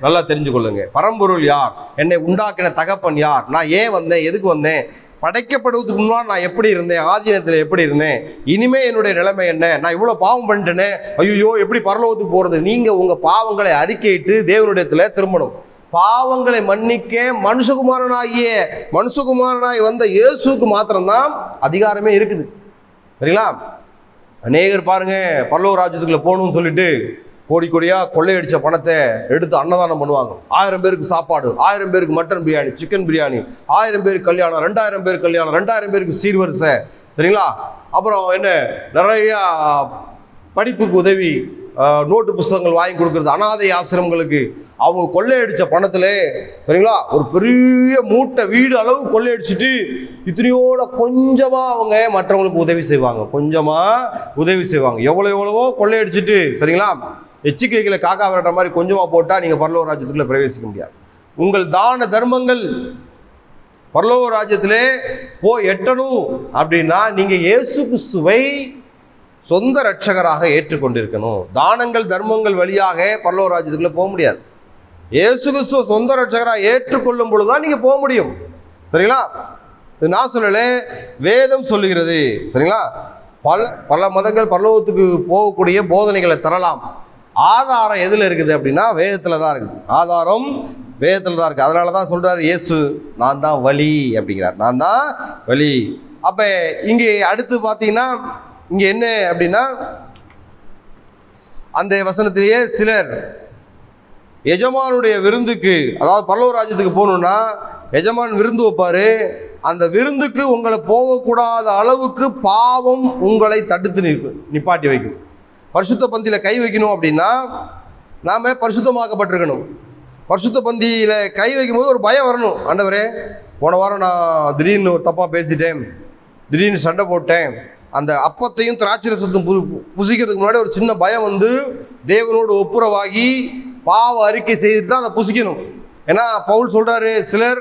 நல்லா தெரிஞ்சு கொள்ளுங்க. பரம்பொருள் யார், என்னை உண்டாக்கின தகப்பன் யார், நான் ஏன் வந்தேன், எதுக்கு வந்தேன், படைக்கப்படுவதுக்கு முன்னால் நான் எப்படி இருந்தேன், ஆதீனத்தில் எப்படி இருந்தேன், இனிமே என்னுடைய நிலைமை என்ன, நான் இவ்வளோ பாவம் பண்ணிட்டேனே, ஐயோ எப்படி பரலோகத்துக்கு போகிறது. நீங்கள் உங்கள் பாவங்களை அறிக்கையிட்டு தேவனுடையத்தில் திரும்பணும். பாவங்களை மன்னிக்க மனுஷகுமாரனாய் வந்த இயேசுக்கு மாத்திரம்தான் அதிகாரமே இருக்குது. சரிங்களா? அநேகர் பாருங்க பரலோக ராஜ்யத்துக்குள்ள போகணும்னு சொல்லிட்டு கோடியா கொள்ளையடிச்ச பணத்தை எடுத்து அன்னதானம் பண்ணுவாங்க. 1000 பேருக்கு சாப்பாடு, 1000 பேருக்கு மட்டன் பிரியாணி, சிக்கன் பிரியாணி, 1000 பேருக்கு கல்யாணம், 2000 பேருக்கு கல்யாணம், 2000 பேருக்கு சீர்வரிசை. சரிங்களா? அப்புறம் என்ன, நிறைய படிப்புக்கு உதவி, நோட்டு புஸ்தகங்கள் வாங்கி கொடுக்கறது, அனாதை ஆசிரமங்களுக்கு அவங்க கொள்ளையடிச்ச பணத்துல சரிங்களா ஒரு பெரிய மூட்டை வீடு அளவு கொள்ளையடிச்சிட்டு இத்தனையோட கொஞ்சமா அவங்க மற்றவங்களுக்கு உதவி செய்வாங்க, கொஞ்சமா உதவி செய்வாங்க. எவ்வளவோ கொள்ளையடிச்சிட்டு சரிங்களா எச்சிக்கைகளை காக்கா விரட்டுற மாதிரி கொஞ்சமா போட்டா நீங்க பரலோக ராஜ்யத்துக்குள்ள பிரவேசிக்க முடியாது. உங்கள் தான தர்மங்கள் பரலோக ராஜ்யத்திலே போய் எட்டணும் அப்படின்னா நீங்க இயேசு கிறிஸ்துவை சொந்த ரட்சகராக ஏற்றுக்கொண்டிருக்கணும். தானங்கள் தர்மங்கள் வழியாக பரலோக ராஜ்யத்துக்குள்ள போக முடியாது. இயேசு கிறிஸ்துவ சொந்த ரட்சகராக ஏற்றுக்கொள்ளும் பொழுதுதான் நீங்க போக முடியும். சரிங்களா? இது நான் சொல்லல, வேதம் சொல்லுகிறது. சரிங்களா? பல மதங்கள் பரலோகத்துக்கு போகக்கூடிய போதனைகளை தரலாம். ஆதாரம் எதுல இருக்குது அப்படின்னா வேதத்துல தான் இருக்குது. ஆதாரம் வேதத்துல தான் இருக்கு. அதனால தான் சொல்றாரு இயேசு நான் தான் வழி அப்படிங்கிறார். நான் தான் வழி. அப்ப இங்கே அடுத்து பார்த்தீங்கன்னா இங்க என்ன அப்படின்னா அந்த வசனத்திலேயே சிலர் எஜமானுடைய விருந்துக்கு, அதாவது பரலோக ராஜ்யத்துக்கு போகணும்னா எஜமான் விருந்து வைப்பாரு. அந்த விருந்துக்கு உங்களை போகக்கூடாத அளவுக்கு பாவம் உங்களை தடுத்து நிப்பாட்டி வைக்கும். பரிசுத்த பந்தியில கை வைக்கணும் அப்படின்னா நாம பரிசுத்தமாக்கப்பட்டிருக்கணும். பரிசுத்த பந்தியில கை வைக்கும் போது ஒரு பயம் வரணும். ஆண்டவரே, போன வாரம் நான் திடீர்னு ஒரு தப்பா பேசிட்டேன், திடீர்னு சண்டை போட்டேன், அந்த அப்பத்தையும் திராட்சை ரசத்தையும் புசிக்கிறதுக்கு முன்னாடி ஒரு சின்ன பயம் வந்து தேவனோடு ஒப்புரவாகி பாவ அறிக்கை செய்துட்டு தான் அதை புசிக்கணும். ஏன்னா பவுல் சொல்றாரு, சிலர்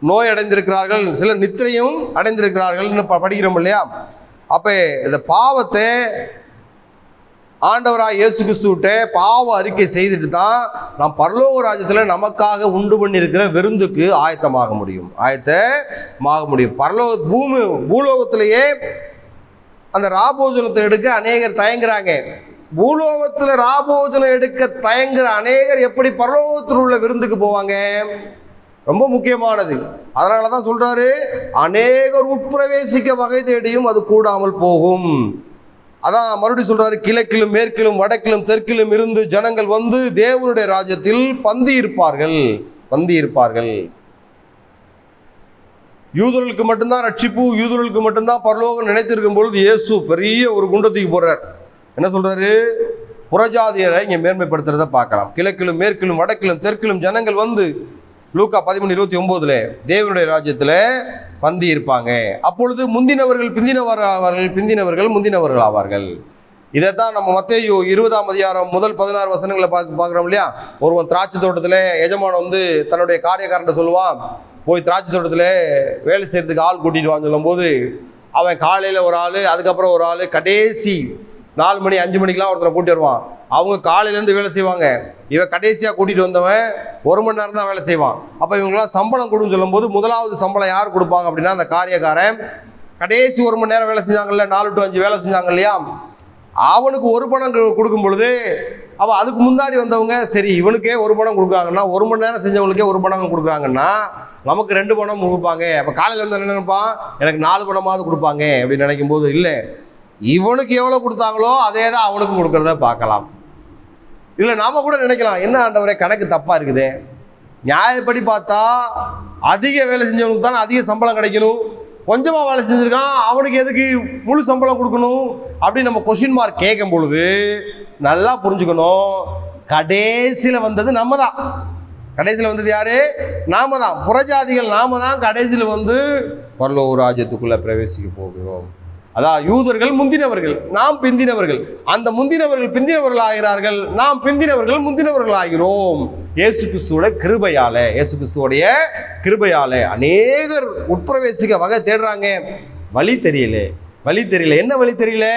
நோய் அடைந்திருக்கிறார்கள், சிலர் நித்திரையும் அடைந்திருக்கிறார்கள் படிக்கிறோம் இல்லையா? அப்ப இந்த பாவத்தை ஆண்டவராக இயேசு கிறிஸ்துவிட்ட பாவ அறிக்கை செய்துட்டு தான் நாம் பரலோக ராஜ்யத்தில் நமக்காக உண்டு பண்ணியிருக்கிற விருந்துக்கு ஆயத்தமாக முடியும். பூலோகத்திலேயே அந்த ராபோஜனத்தை எடுக்க அநேகர் தயங்குறாங்க. பூலோகத்தில் ராபோஜனம் எடுக்க தயங்குற அநேகர் எப்படி பரலோகத்தில் உள்ள விருந்துக்கு போவாங்க? ரொம்ப முக்கியமானது. அதனால தான் சொல்றாரு, அநேகர் உட்பிரவேசிக்க வகை தேடியும் அது கூடாமல் போகும். அதான் மறுபடியும் சொல்றாரு, கிழக்கிலும் மேற்கிலும் வடக்கிலும் தெற்கிலும் இருந்து ஜனங்கள் வந்து தேவனுடைய ராஜ்யத்தில் பந்தி இருப்பார்கள். யூதர்களுக்கு மட்டும்தான் ரட்சிப்பு, யூதர்களுக்கு மட்டும்தான் பரலோகம் நினைத்திருக்கும் பொழுது இயேசு பெரிய ஒரு குண்டத்துக்கு போறார். என்ன சொல்றாரு? புறஜாதியரை இங்க மேன்மைப்படுத்துறத பார்க்கலாம். கிழக்கிலும் மேற்கிலும் வடக்கிலும் தெற்கிலும் ஜனங்கள் வந்து லூக்கா 13:29 தேவனுடைய ராஜ்யத்துல பந்தி இருப்பாங்க. அப்பொழுது முந்தினவர்கள் முந்தினவர்கள் ஆவார்கள். இதைத்தான் நம்ம மத்தேயு 20ஆம் அதிகாரம் முதல் 16 வசனங்களை பார்க்குறோம் இல்லையா? ஒருவன் திராட்சை தோட்டத்தில் எஜமான் வந்து தன்னுடைய காரியக்காரன் சொல்லுவான், போய் திராட்சை தோட்டத்தில் வேலை செய்யறதுக்கு ஆள் கூட்டிட்டு வான்னு சொல்லும் போது அவன் காலையில் ஒரு ஆள், அதுக்கப்புறம் ஒரு ஆள், கடைசி 4 மணி 5 மணிக்கெலாம் ஒருத்தனை கூட்டி வருவான். அவங்க காலையிலேருந்து வேலை செய்வாங்க. இவன் கடைசியாக கூட்டிகிட்டு வந்தவன் 1 மணி நேரம் தான் வேலை செய்வான். அப்போ இவங்களாம் சம்பளம் கொடுன்னு சொல்லும்போது முதலாவது சம்பளம் யார் கொடுப்பாங்க அப்படின்னா அந்த காரியக்காரன். கடைசி 1 மணி நேரம் வேலை செஞ்சாங்கல்ல, 4 to 5 வேலை செஞ்சாங்க இல்லையா, அவனுக்கு 1 பணம் கொடுக்கும் பொழுது அவள் அதுக்கு முன்னாடி வந்தவங்க சரி இவனுக்கே 1 பணம் கொடுக்குறாங்கன்னா 1 மணி நேரம் செஞ்சவங்களுக்கே 1 பணம் கொடுக்குறாங்கன்னா நமக்கு 2 பணம் கொடுப்பாங்க. அப்போ காலையில் வந்து என்ன நினைப்பான், எனக்கு 4 பணமாவது கொடுப்பாங்க அப்படின்னு நினைக்கும் போது இல்லை, இவனுக்கு எவ்வளோ கொடுத்தாங்களோ அதே தான் அவனுக்கும் கொடுக்கறத பார்க்கலாம். இதில் நாம கூட நினைக்கலாம், என்ன ஆண்டவரே கணக்கு தப்பாக இருக்குதே, நியாயப்படி பார்த்தா அதிக வேலை செஞ்சவனுக்கு தானே அதிக சம்பளம் கிடைக்கணும், கொஞ்சமாக வேலை செஞ்சுருக்கான் அவனுக்கு எதுக்கு முழு சம்பளம் கொடுக்கணும் அப்படின்னு நம்ம கொஸ்டின் மார்க் கேட்கும் பொழுது நல்லா புரிஞ்சுக்கணும், கடைசியில் வந்தது நம்ம தான். கடைசியில் வந்தது யாரு? நாம தான். புறஜாதிகள் நாம தான் கடைசியில் வந்து பரலோக ராஜ்யத்துக்குள்ள பிரவேசிக்க போகிறோம். அதான் யூதர்கள் முந்தினவர்கள், நாம் பிந்தினவர்கள். அந்த முந்தினவர்கள் பிந்தினவர்கள் ஆகிறார்கள், நாம் பிந்தினவர்கள் முந்தினவர்கள் ஆகிறோம். இயேசு கிறிஸ்துவோட கிருபையால அநேகர் உட்பிரவேசிக்க வகை தேடுறாங்க. வழி தெரியல. என்ன வழி தெரியல?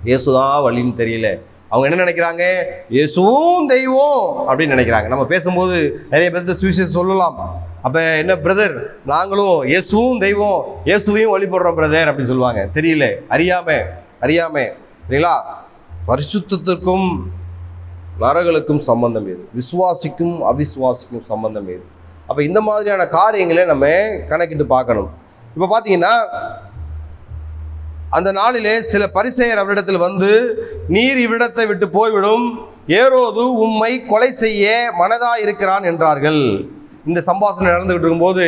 இயேசுதான் வழின்னு தெரியல. அவங்க என்ன நினைக்கிறாங்க? இயேசுவும் தெய்வம் அப்படின்னு நினைக்கிறாங்க. நம்ம பேசும்போது நிறைய பேர்த்து சுவிசேஷம் சொல்லலாம். அப்போ என்ன பிரதர், நாங்களும் இயேசுவும் தெய்வம், இயேசுவையும் வழிபடுறோம் பிரதர் அப்படின்னு சொல்லுவாங்க. தெரியல, அறியாம சரிங்களா? பரிசுத்தத்திற்கும் நரகளுக்கும் சம்பந்தம் ஏது? விசுவாசிக்கும் அவிசுவாசிக்கும் சம்பந்தம் ஏது? அப்போ இந்த மாதிரியான காரியங்களை நம்ம கணக்கிட்டு பார்க்கணும். இப்போ பார்த்தீங்கன்னா அந்த நாளிலே சில பரிசேயர் அவரிடத்தில் வந்து, நீர் இவ்விடத்தை விட்டு போய்விடும், ஏரோது உம்மை கொலை செய்ய மனதா இருக்கிறான் என்றார்கள். இந்த சம்பாஷணை நடந்துகிட்டு இருக்கும்போது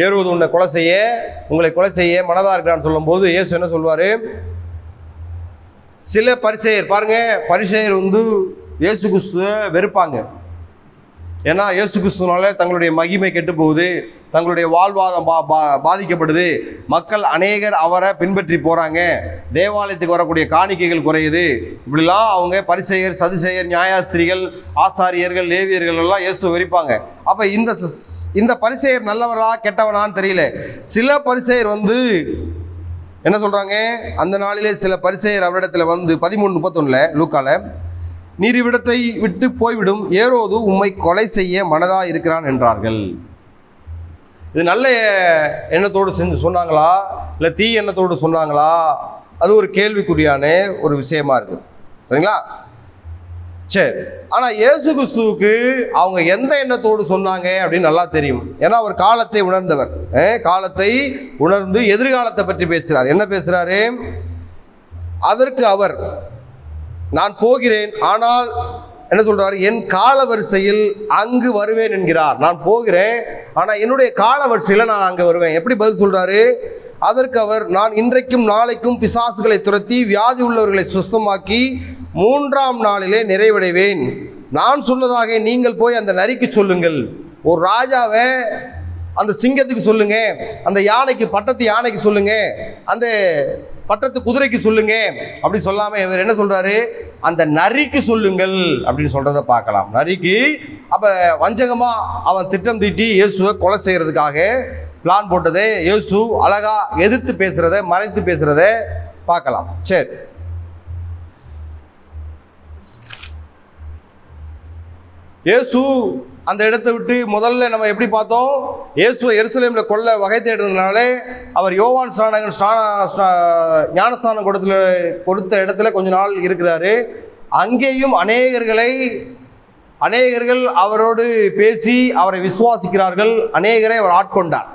ஏரோது உங்களை கொலை செய்ய மனதா இருக்கிறான்னு சொல்லும்போது இயேசு என்ன சொல்வாரு? சில பரிசேயர், பாருங்க, பரிசேயர் வந்து இயேசு கிறிஸ்துவை வெறுப்பாங்க. ஏன்னா இயேசு கிறிஸ்துனால தங்களுடைய மகிமை கெட்டு போகுது, தங்களுடைய வாழ்வாதம் பாதிக்கப்படுது, மக்கள் அநேகர் அவரை பின்பற்றி போகிறாங்க, தேவாலயத்துக்கு வரக்கூடிய காணிக்கைகள் குறையுது, இப்படிலாம் அவங்க பரிசேயர், சதுசேயர், நியாயாஸ்திரிகள், ஆசாரியர்கள், லேவியர்கள் எல்லாம் இயேசுவை வெறுப்பாங்க. அப்போ இந்த பரிசேயர் நல்லவரா கெட்டவனான்னு தெரியல. சில பரிசேயர் என்ன சொல்கிறாங்க, அந்த நாளிலே சில பரிசேயர் அவரிடத்தில் 13:31 லூக்கால, நீர் இவ்விடத்தை விட்டு போய்விடும், ஏரோது உம்மை கொலை செய்ய மனதா இருக்கிறான் என்றார்கள். இது நல்ல எண்ணத்தோடு செஞ்சு சொன்னாங்களா இல்லை தீ எண்ணத்தோடு சொன்னாங்களா? அது ஒரு கேள்விக்குறியான ஒரு விஷயமா இருக்குது. சரிங்களா? சரி. ஆனால் இயேசு கிறிஸ்துவுக்கு அவங்க எந்த எண்ணத்தோடு சொன்னாங்க அப்படின்னு நல்லா தெரியும். ஏன்னா அவர் காலத்தை உணர்ந்தவர். காலத்தை உணர்ந்து எதிர்காலத்தை பற்றி பேசுகிறார். என்ன பேசுகிறாரு? அதற்கு அவர், நான் போகிறேன், ஆனால் என்ன சொல்றாரு, என் கால வரிசையில் அங்கு வருவேன் என்கிறார். நான் போகிறேன், ஆனால் என்னுடைய கால வரிசையில் நான் அங்கே வருவேன். எப்படி பதில் சொல்றாரு? அதற்கு அவர், நான் இன்றைக்கும் நாளைக்கும் பிசாசுகளை துரத்தி வியாதி உள்ளவர்களை சுத்தமாக்கி 3ஆம் நாளிலே நிறைவடைவேன். நான் சொன்னதாக நீங்கள் போய் அந்த நரிக்கு சொல்லுங்கள். ஒரு ராஜாவை அந்த சிங்கத்துக்கு சொல்லுங்க, அந்த யானைக்கு பட்டத்து யானைக்கு சொல்லுங்க, அந்த பட்டத்து குதிரைக்கு சொல்லுங்க அப்படி சொல்லாம இவர் என்ன சொல்றாரு, அந்த நரிக்கு சொல்லுங்கள் அப்படின்னு சொல்றதை பார்க்கலாம். நரிக்கு அப்ப வஞ்சகமா அவன் திட்டம் தீட்டி இயேசுவை கொலை செய்யறதுக்காக பிளான் போட்டதை இயேசு அழகா எதிர்த்து பேசுறதை, மறைத்து பேசுறதை பார்க்கலாம். சரி, இயேசு அந்த இடத்தை விட்டு முதல்ல நம்ம எப்படி பார்த்தோம், இயேசுவை எருசலேம்ல கொல்ல வகை தேடுறதுனாலே அவர் யோவான் ஞானஸ்தானம் கொடுத்த இடத்துல கொஞ்ச நாள் இருக்கிறாரு. அங்கேயும் அநேகர்கள் அவரோடு பேசி அவரை விசுவாசிக்கிறார்கள், அநேகரை அவர் ஆட்கொண்டார்.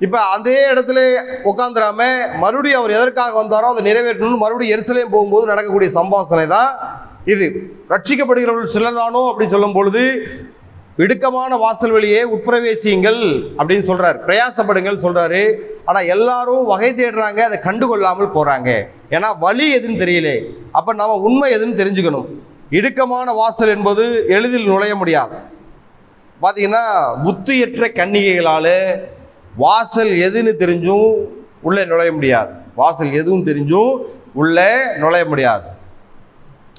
இப்போ அதே இடத்துல உட்காந்துராம மறுபடியும் அவர் எதற்காக வந்தாரோ அதை நிறைவேற்றணும்னு மறுபடியும் எருசலேம் போகும்போது நடக்கக்கூடிய சம்பாஷணை தான் இது. ரட்சிக்கப்படுகிறவர்கள் சிலதானோ அப்படின்னு சொல்லும் பொழுது, இடுக்கமான வாசல் வழியே உட்பிரவேசியுங்கள் அப்படின்னு சொல்றாரு, பிரயாசப்படுங்கள் சொல்றாரு. ஆனா எல்லாரும் வகை தேடுறாங்க, அதை கண்டுகொள்ளாமல் போறாங்க. ஏன்னா வழி எதுன்னு தெரியல. அப்ப நாம உண்மை எதுன்னு தெரிஞ்சுக்கணும். இடுக்கமான வாசல் என்பது எளிதில் நுழைய முடியாது. பாத்தீங்கன்னா புத்தியற்ற கன்னிகைகளால வாசல் எதுன்னு தெரிஞ்சும் உள்ளே நுழைய முடியாது. வாசல் எதுவும் தெரிஞ்சும் உள்ளே நுழைய முடியாது.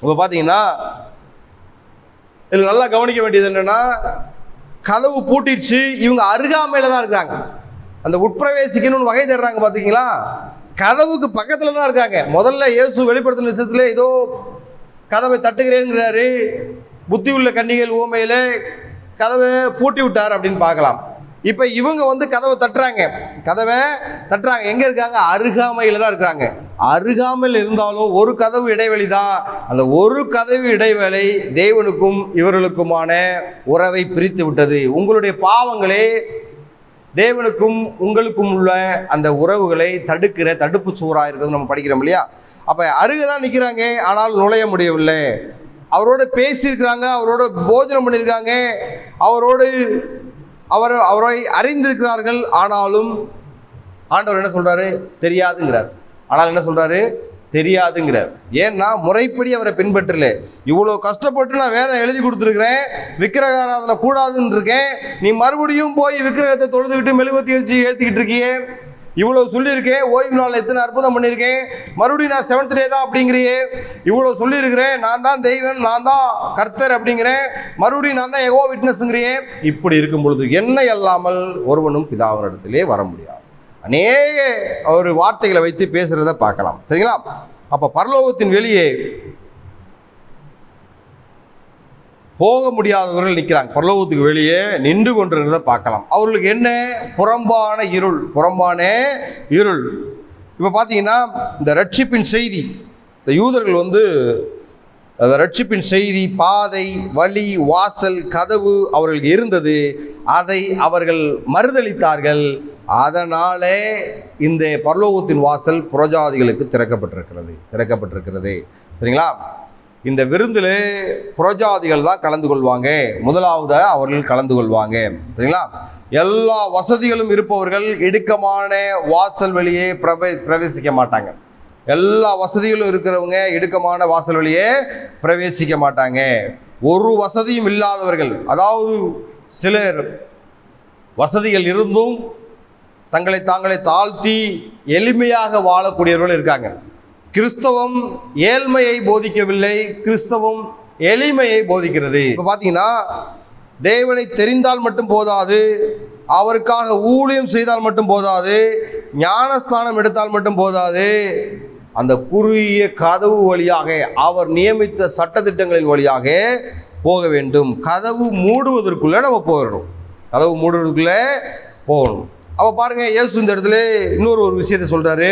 இப்போ பார்த்தீங்கன்னா இதில் நல்லா கவனிக்க வேண்டியது என்னன்னா, கதவு பூட்டிடுச்சு, இவங்க அருகாமையில தான் இருக்காங்க. அந்த உட்பிரவேசிக்கணும்னு வகை தேடுறாங்க பார்த்தீங்களா, கதவுக்கு பக்கத்தில் தான் இருக்காங்க. முதல்ல இயேசு வெளிப்படுத்தின விஷயத்துல ஏதோ கதவை தட்டுகிறேங்கிறாரு, புத்தி உள்ள கன்னிகள் ஊமையில கதவை பூட்டி விட்டார் அப்படின்னு பார்க்கலாம். இப்போ இவங்க கதவை தட்டுறாங்க. எங்க இருக்காங்க? அருகாமையில தான் இருக்காங்க. அருகாமையில் இருந்தாலும் ஒரு கதவு இடைவெளி தான். அந்த ஒரு கதவு இடைவெளி தேவனுக்கும் இவர்களுக்குமான உறவை பிரித்து விட்டது. உங்களுடைய பாவங்களே தேவனுக்கும் உங்களுக்கும் உள்ள அந்த உறவுகளை தடுக்கிற தடுப்பு சுவராக இருக்கிறது நம்ம படிக்கிறோம் இல்லையா? அப்போ அருகதான் நிற்கிறாங்க, ஆனால் நுழைய முடியவில்லை. அவரோட பேசியிருக்கிறாங்க, அவரோட போஜனம் பண்ணியிருக்காங்க, அவரை அறிந்திருக்கிறார்கள். ஆனாலும் ஆண்டவர் என்ன சொல்றாரு? தெரியாதுங்கிறார். ஆனால் என்ன சொல்றாரு? தெரியாதுங்கிறார். ஏன்னா முறைப்படி அவரை பின்பற்றல. இவ்வளோ கஷ்டப்பட்டு நான் வேதம் எழுதி கொடுத்துருக்கிறேன், விக்கிரக ஆராதனை கூடாதுன்னு இருக்கேன், நீ மறுபடியும் போய் விக்கிரகத்தை தொழுதுகிட்டு மெழுகுவர்த்தி வச்சு ஏற்றிக்கிட்டு இருக்கியே, இவ்வளோ சொல்லியிருக்கேன், ஓய்வு நாள் எத்தனை அற்புதம் பண்ணியிருக்கேன், மறுபடியும் நான் 7th டே தான் அப்படிங்கிறியே, இவ்வளோ சொல்லியிருக்கிறேன், நான் தான் தெய்வன், நான் தான் கர்த்தர் அப்படிங்கிறேன், மறுபடியும் நான் தான் யெகோவா விட்னஸ்ங்கிறியே. இப்படி இருக்கும் பொழுது என்னை அல்லாமல் ஒருவனும் பிதாவினிடத்திலே வர முடியாது. அநேக ஒரு வார்த்தைகளை வைத்து பேசுறத பார்க்கலாம். சரிங்களா? அப்ப பரலோகத்தின் வெளியே போக முடியாதவர்கள் நிற்கிறாங்க. பரலோகத்துக்கு வெளியே நின்று கொண்டிருக்கிறத பார்க்கலாம். அவர்களுக்கு என்ன? புறம்பான இருள். இப்போ பார்த்தீங்கன்னா இந்த ரட்சிப்பின் செய்தி, இந்த யூதர்கள் அந்த ரட்சிப்பின் செய்தி, பாதை, வழி, வாசல், கதவு அவர்களுக்கு இருந்தது. அதை அவர்கள் மறுதளித்தார்கள். அதனாலே இந்த பரலோகத்தின் வாசல் புறஜாதிகளுக்கு திறக்கப்பட்டிருக்கிறது. சரிங்களா? இந்த விருந்தில் புறஜாதிகள் தான் கலந்து கொள்வாங்க. முதலாவது அவர்கள் கலந்து கொள்வாங்க. சரிங்களா? எல்லா வசதிகளும் இருப்பவர்கள் இடுக்கமான வாசல் வழியே பிரவேசிக்க மாட்டாங்க. எல்லா வசதிகளும் இருக்கிறவங்க இடுக்கமான வாசல் வழியே பிரவேசிக்க மாட்டாங்க. ஒரு வசதியும் இல்லாதவர்கள், அதாவது சிலர் வசதிகள் இருந்தும் தங்களை தாங்களே தாழ்த்தி எளிமையாக வாழக்கூடியவர்கள் இருக்காங்க. கிறிஸ்தவம் ஏழ்மையை போதிக்கவில்லை, கிறிஸ்தவம் எளிமையை போதிக்கிறது. இப்போ பார்த்தீங்கன்னா, தேவனை தெரிந்தால் மட்டும் போதாது, அவருக்காக ஊழியம் செய்தால் மட்டும் போதாது, ஞானஸ்தானம் எடுத்தால் மட்டும் போதாது, அந்த குறுகிய கதவு வழியாக அவர் நியமித்த சட்டத்திட்டங்களின் வழியாக போக வேண்டும். கதவு மூடுவதற்குள்ளே நம்ம போயிடணும், கதவு மூடுவதற்குள்ளே போகணும். அப்போ பாருங்க, இயேசு இந்த இடத்துல இன்னொரு விஷயத்தை சொல்றாரு.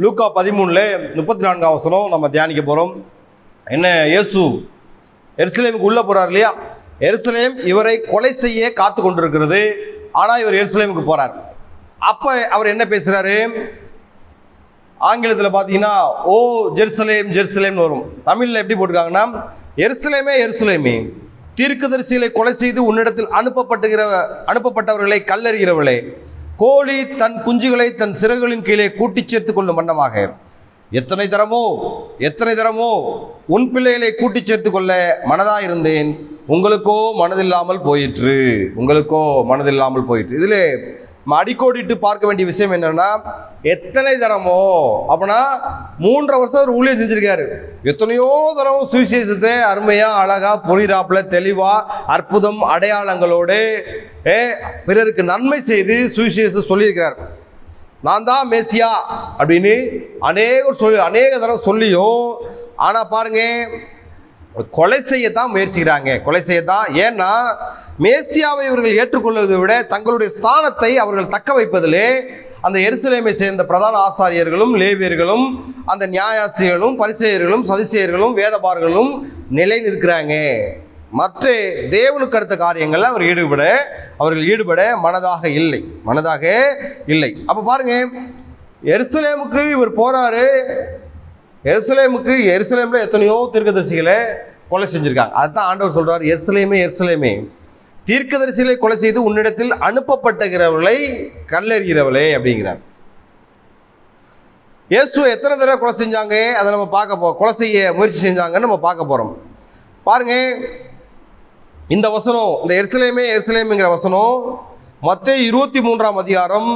லூக்கா 13:34 வசனம் நம்ம தியானிக்க போகிறோம். என்ன, இயேசு எருசலேமுக்கு உள்ளே போகிறார் இல்லையா? எருசலேம் இவரை கொலை செய்ய காத்து கொண்டிருக்கிறது. ஆனால் இவர் எருசலேமுக்கு போகிறார். அப்போ அவர் என்ன பேசுகிறாரு? ஆங்கிலத்தில் பார்த்தீங்கன்னா ஓ ஜெருசலேம் ஜெருசலேம்னு வரும். தமிழில் எப்படி போட்டிருக்காங்கன்னா, எருசலேமே எருசலேமே, தீர்க்கதரிசிகளை கொலை செய்து உன்னிடத்தில் அனுப்பப்பட்டவர்களை கல்லறிகிறவளே, கோழி தன் குஞ்சுகளை தன் சிறகுகளின் கீழே கூட்டி சேர்த்து கொள்ளும் வண்ணமாக எத்தனை தரமோ உன் பிள்ளைகளை கூட்டி சேர்த்து கொள்ள மனதாயிருந்தேன், உங்களுக்கோ மனதில்லாமல் போயிற்று. இதில் அடிக்கோடிட்டு பார்க்க வேண்டிய விஷயம் என்னன்னா, எத்தனை தரமோ அப்படின்னா 3 வருஷம் அவர் ஊழியம் செஞ்சிருக்காரு. எத்தனையோ தரம் சுவிசேஷத்தை அருமையா அழகா பொழிறாப்புல தெளிவா அற்புதம் அடையாளங்களோடு பிறருக்கு நன்மை செய்து சுவிசேஷம் சொல்லியிருக்கிறார். நான் தான் மேசியா அப்படின்னு அநேக தரம் சொல்லியும், ஆனா பாருங்க, கொலை செய்யத்தான் முயற்சிக்கிறாங்க, கொலை செய்யத்தான். ஏன்னா மேசியாவை இவர்கள் ஏற்றுக்கொள்வதை விட தங்களுடைய ஸ்தானத்தை அவர்கள் தக்க வைப்பதிலே அந்த எருசலேமை சேர்ந்த பிரதான ஆசாரியர்களும் லேவியர்களும் அந்த நியாயாசிரியர்களும் பரிசேயர்களும் சதுசேயர்களும் வேதபாரர்களும் நிலை நிற்கிறாங்க. மற்ற தேவனுக்கு அடுத்த காரியங்களில் அவர்கள் ஈடுபட மனதாக இல்லை. அப்போ பாருங்க, எருசலேமுக்கு இவர் போறாரு. எருசலேமில் எத்தனையோ தீர்க்கதரிசிகளை கொலை செஞ்சிருக்காங்க. அதுதான் ஆண்டவர் சொல்றார், எருசலேமே தீர்க்கதரிசிகளை கொலை செய்து உன்னிடத்தில் அனுப்பப்பட்டவர்களை கல்லெறிகிறவளே அப்படிங்கிறார். இயேசு எத்தனை தடவை கொலை செஞ்சாங்க, அதை நம்ம கொலை செய்ய முயற்சி செஞ்சாங்கன்னு நம்ம பார்க்க போறோம். பாருங்க, இந்த வசனம், இந்த எருசலேமுங்கிற வசனம் மத்தேயு 23 அதிகாரம்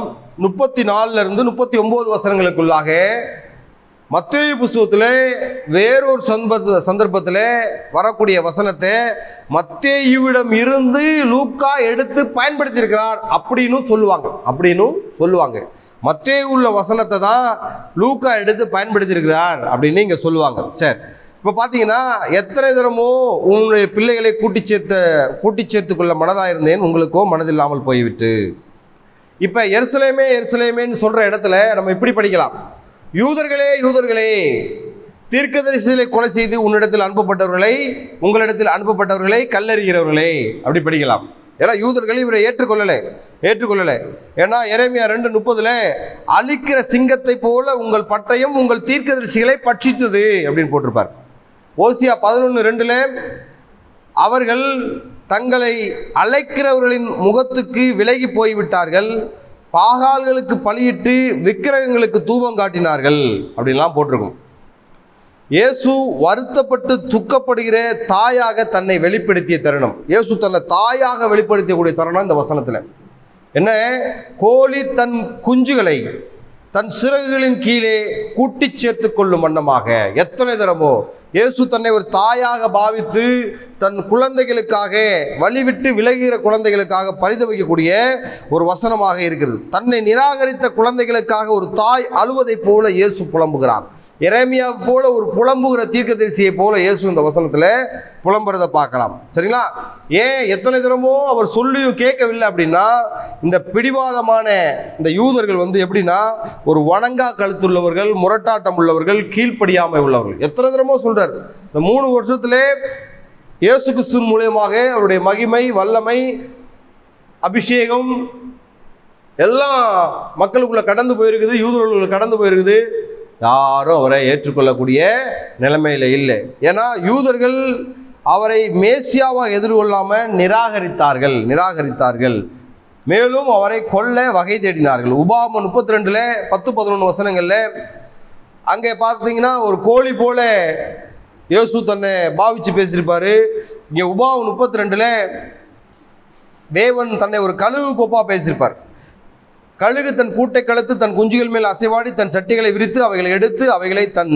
34 to 39 வசனங்களுக்குள்ளாக மத்தேயு புத்தகத்தில் வேறொரு சந்தர்ப்பத்தில் வரக்கூடிய வசனத்தை மத்தேயுவிடம் இருந்து லூக்கா எடுத்து பயன்படுத்தியிருக்கிறார் அப்படின்னு சொல்லுவாங்க. மத்தேயு உள்ள வசனத்தை தான் லூக்கா எடுத்து பயன்படுத்தியிருக்கிறார் அப்படின்னு இங்கே சொல்லுவாங்க. சரி, இப்போ பார்த்தீங்கன்னா, எத்தனை தரமோ உன்னுடைய பிள்ளைகளை கூட்டி சேர்த்து கொள்ள மனதாயிருந்தேன், உங்களுக்கோ மனதில்லாமல் போய்விட்டு. இப்போ எருசலேமேன்னு சொல்கிற இடத்துல நம்ம இப்படி படிக்கலாம், யூதர்களே தீர்க்கதரிசிகளை கொலை செய்து உங்களிடத்தில் அனுப்பப்பட்டவர்களை கல்லெறிகிறவர்களே அப்படி படிக்கலாம். ஏன்னா யூதர்கள் இவரை ஏற்றுக்கொள்ளலை. ஏன்னா எரேமியா 2:30 அழிக்கிற சிங்கத்தை போல உங்கள் பட்டயம் உங்கள் தீர்க்கதரிசிகளை பட்சித்தது அப்படின்னு போட்டிருப்பார். ஓசியா 11:2 அவர்கள் தங்களை அழைக்கிறவர்களின் முகத்துக்கு விலகி போய்விட்டார்கள், பாகால்களுக்கு பலியிட்டு விக்கிரகங்களுக்கு தூபம் காட்டினார்கள் அப்படின்லாம் போட்டிருக்கும். இயேசு வருத்தப்பட்டு துக்கப்படுகிற தாயாக தன்னை வெளிப்படுத்திய தருணம், இயேசு தன்னை தாயாக வெளிப்படுத்தக்கூடிய தருணம் இந்த வசனத்தில். என்ன, கோழி தன் குஞ்சுகளை தன் சிறகுகளின் கீழே கூட்டி சேர்த்து கொள்ளும் வண்ணமாக எத்தனை தரமோ இயேசு தன்னை ஒரு தாயாக பாவித்து தன் குழந்தைகளுக்காக வழிவிட்டு விலகுகிற குழந்தைகளுக்காக பரிதவிக்கக்கூடிய ஒரு வசனமாக இருக்கிறது. தன்னை நிராகரித்த குழந்தைகளுக்காக ஒரு தாய் அழுவதை போல இயேசு புலம்புகிறார். எரேமியா போல ஒரு புலம்புகிற தீர்க்கதரிசியை போல இயேசு இந்த வசனத்தில் புலம்புறதை பார்க்கலாம். சரிங்களா? ஏன் எத்தனை தரமோ அவர் சொல்லியும் கேட்கவில்லை அப்படின்னா, இந்த பிடிவாதமான இந்த யூதர்கள் எப்படின்னா, ஒரு வணங்கா கழுத்துள்ளவர்கள், முரட்டாட்டம் உள்ளவர்கள், கீழ்ப்படியாமை உள்ளவர்கள். எத்தனை தரமோ சொல்றார். இந்த 3 வருஷத்திலே இயேசு கிறிஸ்துவின் மூலமாக அவருடைய மகிமை, வல்லமை, அபிஷேகம் எல்லாம் மக்களுக்குள்ள கடந்து போயிருக்குது, யூதர்களுக்குள்ள கடந்து போயிருக்குது. யாரும் அவரை ஏற்றுக்கொள்ளக்கூடிய நிலைமையில இல்லை. ஏன்னா யூதர்கள் அவரை மேசியாவாக எதிர்கொள்ளாம நிராகரித்தார்கள். மேலும் அவரை கொல்ல வகை தேடினார்கள். உபாகமம் 32 10-11 வசனங்கள்ல அங்கே பார்த்தீங்கன்னா ஒரு கோழி போல இயேசு தன்னை பாவிச்சு பேசியிருப்பாரு. இங்கே உபாகம் 32 தேவன் தன்னை ஒரு கழுகு கோப்பா பேசியிருப்பார். கழுகு தன் கூட்டை கழுத்து தன் குஞ்சுகள் மேல் அசைவாடி தன் சட்டைகளை விரித்து அவைகளை எடுத்து அவைகளை தன்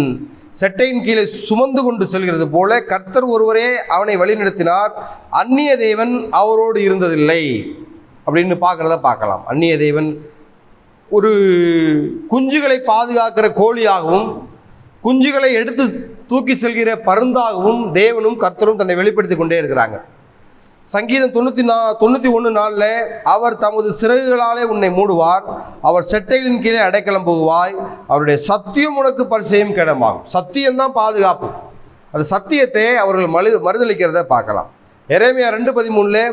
செட்டையின் கீழே சுமந்து கொண்டு செல்கிறது போல கர்த்தர் ஒருவரே அவனை வழிநடத்தினார், அந்நிய தேவன் அவரோடு இருந்ததில்லை அப்படின்னு பார்க்கலாம். அந்நிய தேவன் ஒரு குஞ்சுகளை பாதுகாக்கிற கோழியாகவும் குஞ்சுகளை எடுத்து தூக்கி செல்கிற பருந்தாகவும் தேவனும் கர்த்தரும் தன்னை வெளிப்படுத்தி கொண்டே இருக்கிறாங்க. சங்கீதம் 91:4 அவர் தமது சிறகுகளாலே உன்னை மூடுவார், அவர் செட்டைகளின் கீழே அடைக்கலம் புகுவாய், அவருடைய சத்தியம் உனக்கு பரிசயம் கிடமாகும். சத்தியம்தான் பாதுகாப்பு. அந்த சத்தியத்தை அவர்கள் மறுதளிக்கிறத பார்க்கலாம். எரேமியா 2:13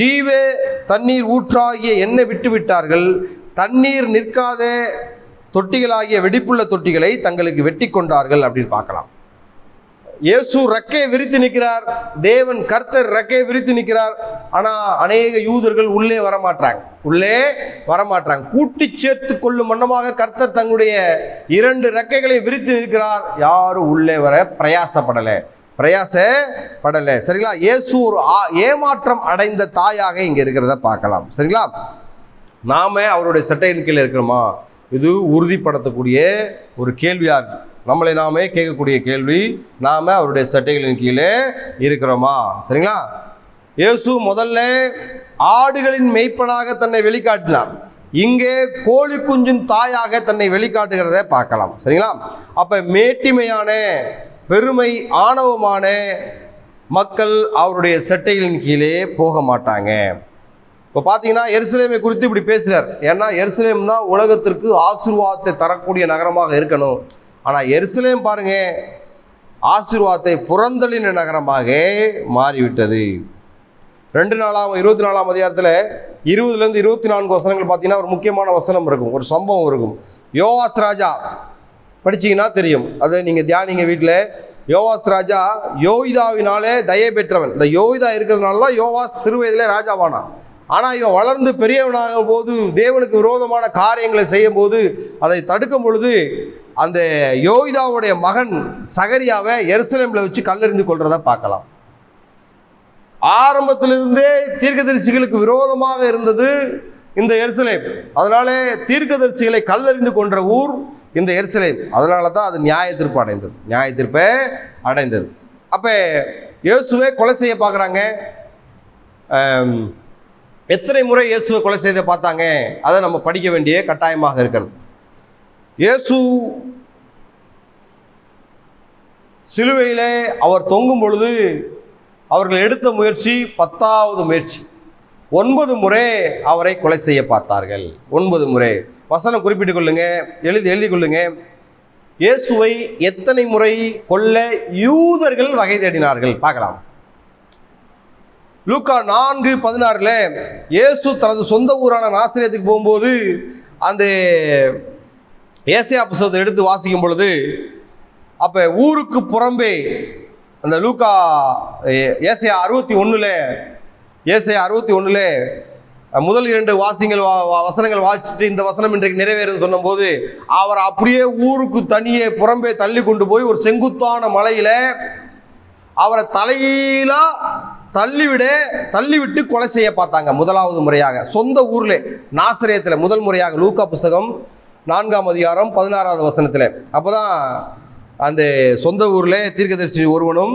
ஜீவ தண்ணீர் ஊற்றாகிய என்னை விட்டு விட்டார்கள், தண்ணீர் நிற்காத தொட்டிகளாகிய வெடிப்புள்ள தொட்டிகளை தங்களுக்கு வெட்டி கொண்டார்கள் அப்படின்னு பார்க்கலாம். இயேசு ரெக்கையை விரித்து நிற்கிறார், தேவன் கர்த்தர் ரெக்கையை விரித்து நிற்கிறார். ஆனால் அநேக யூதர்கள் உள்ளே வரமாட்டாங்க. கூட்டி சேர்த்து கொள்ளும் வண்ணமாக கர்த்தர் தங்களுடைய 2 ரெக்கைகளை விரித்து நிற்கிறார். யாரும் உள்ளே வர பிரயாசப்படலை. சரிங்களா? இயேசு ஒரு ஏமாற்றம் அடைந்த தாயாக இங்கே இருக்கிறத பார்க்கலாம். சரிங்களா? நாம அவருடைய சட்டையின் கீழே இருக்கிறோமா? இது உறுதிப்படுத்தக்கூடிய ஒரு கேள்வியா இருக்கு. நம்மளை நாமே கேட்கக்கூடிய கேள்வி, நாம அவருடைய சட்டைகளின் கீழே இருக்கிறோமா? சரிங்களா? இயேசு முதல்ல ஆடுகளின் மேய்ப்பனாக தன்னை வெளிக்காட்டினார். இங்கே கோழி குஞ்சின் தாயாக தன்னை வெளிக்காட்டுகிறத பார்க்கலாம். சரிங்களா? அப்ப மேட்டிமையான பெருமை ஆணவமான மக்கள் அவருடைய சட்டைகளின் கீழே போக மாட்டாங்க. இப்போ பார்த்தீங்கன்னா எருசலேமை குறித்து இப்படி பேசுகிறார். ஏன்னா எருசலேம் தான் உலகத்திற்கு ஆசீர்வாதத்தை தரக்கூடிய நகரமாக இருக்கணும். ஆனால் எருசலேம் பாருங்க, ஆசீர்வாதத்தை புறந்தள்ளின நகரமாக மாறிவிட்டது. 24 அதிகாரத்தில் 20 to 24 வசனங்கள் பார்த்தீங்கன்னா ஒரு முக்கியமான வசனம் இருக்கும், ஒரு சம்பவம் இருக்கும். யோவாஸ் ராஜா படிச்சிங்கன்னா தெரியும், அதை நீங்கள் தியானிங்க வீட்டில். யோவாஸ் ராஜா யோய்தாவினாலே தயை பெற்றவன். இந்த யோய்தா இருக்கிறதுனால தான் யோவாஸ் சிறு வயதிலே ராஜாவானான். ஆனால் இவன் வளர்ந்து பெரியவனாகும் போது தேவனுக்கு விரோதமான காரியங்களை செய்யும் போது அதை தடுக்கும் பொழுது அந்த யோய்தாவுடைய மகன் சகரியாவை எருசலேமில் வச்சு கல்லெறிந்து கொள்றதை பார்க்கலாம். ஆரம்பத்திலிருந்தே தீர்க்கதரிசிகளுக்கு விரோதமாக இருந்தது இந்த எருசலேம். அதனால தீர்க்கதரிசிகளை கல்லெறிந்து கொன்ற ஊர் இந்த எருசலேம். அதனால தான் அது நியாய தீர்ப்பை அடைந்தது. அப்போ இயேசுவை கொலை செய்ய பார்க்குறாங்க. எத்தனை முறை இயேசுவை கொலை செய்த பார்த்தாங்க, அதை நம்ம படிக்க வேண்டிய கட்டாயமாக இருக்கிறது. இயேசு சிலுவையிலே அவர் தொங்கும் பொழுது அவர்கள் எடுத்த முயற்சி 10வது முயற்சி. 9 முறை அவரை கொலை செய்ய பார்த்தார்கள். 9 முறை. வசனம் குறிப்பிட்டுக் கொள்ளுங்க, எழுதி கொள்ளுங்க. இயேசுவை எத்தனை முறை கொல்ல யூதர்கள் வகை தேடினார்கள் பார்க்கலாம். லூக்கா 4:16 இயேசு தனது சொந்த ஊரான நாசரேத்துக்கு போகும்போது அந்த ஏசாயா புத்தகத்தை எடுத்து வாசிக்கும் பொழுது, அப்போ ஊருக்கு புறம்பே அந்த லூக்கா ஏசாயா 61 முதல் 2 வசனங்கள் வாசிச்சுட்டு இந்த வசனம் இன்றைக்கு நிறைவேறுன்னு சொன்னபோது அவர் அப்படியே ஊருக்கு தனியே புறம்பே தள்ளி கொண்டு போய் ஒரு செங்குத்தான மலையில் அவரை தலையிலா தள்ளிவிட்டு கொலை செய்ய பார்த்தாங்க. முதலாவது முறையாக சொந்த ஊர்ல நாசரேத்தில் முதல் முறையாக. லூக்கா புஸ்தகம் 4 அதிகாரம் 16வது வசனத்தில். அப்போதான் அந்த சொந்த ஊர்ல தீர்க்கதரிசி ஒருவனும்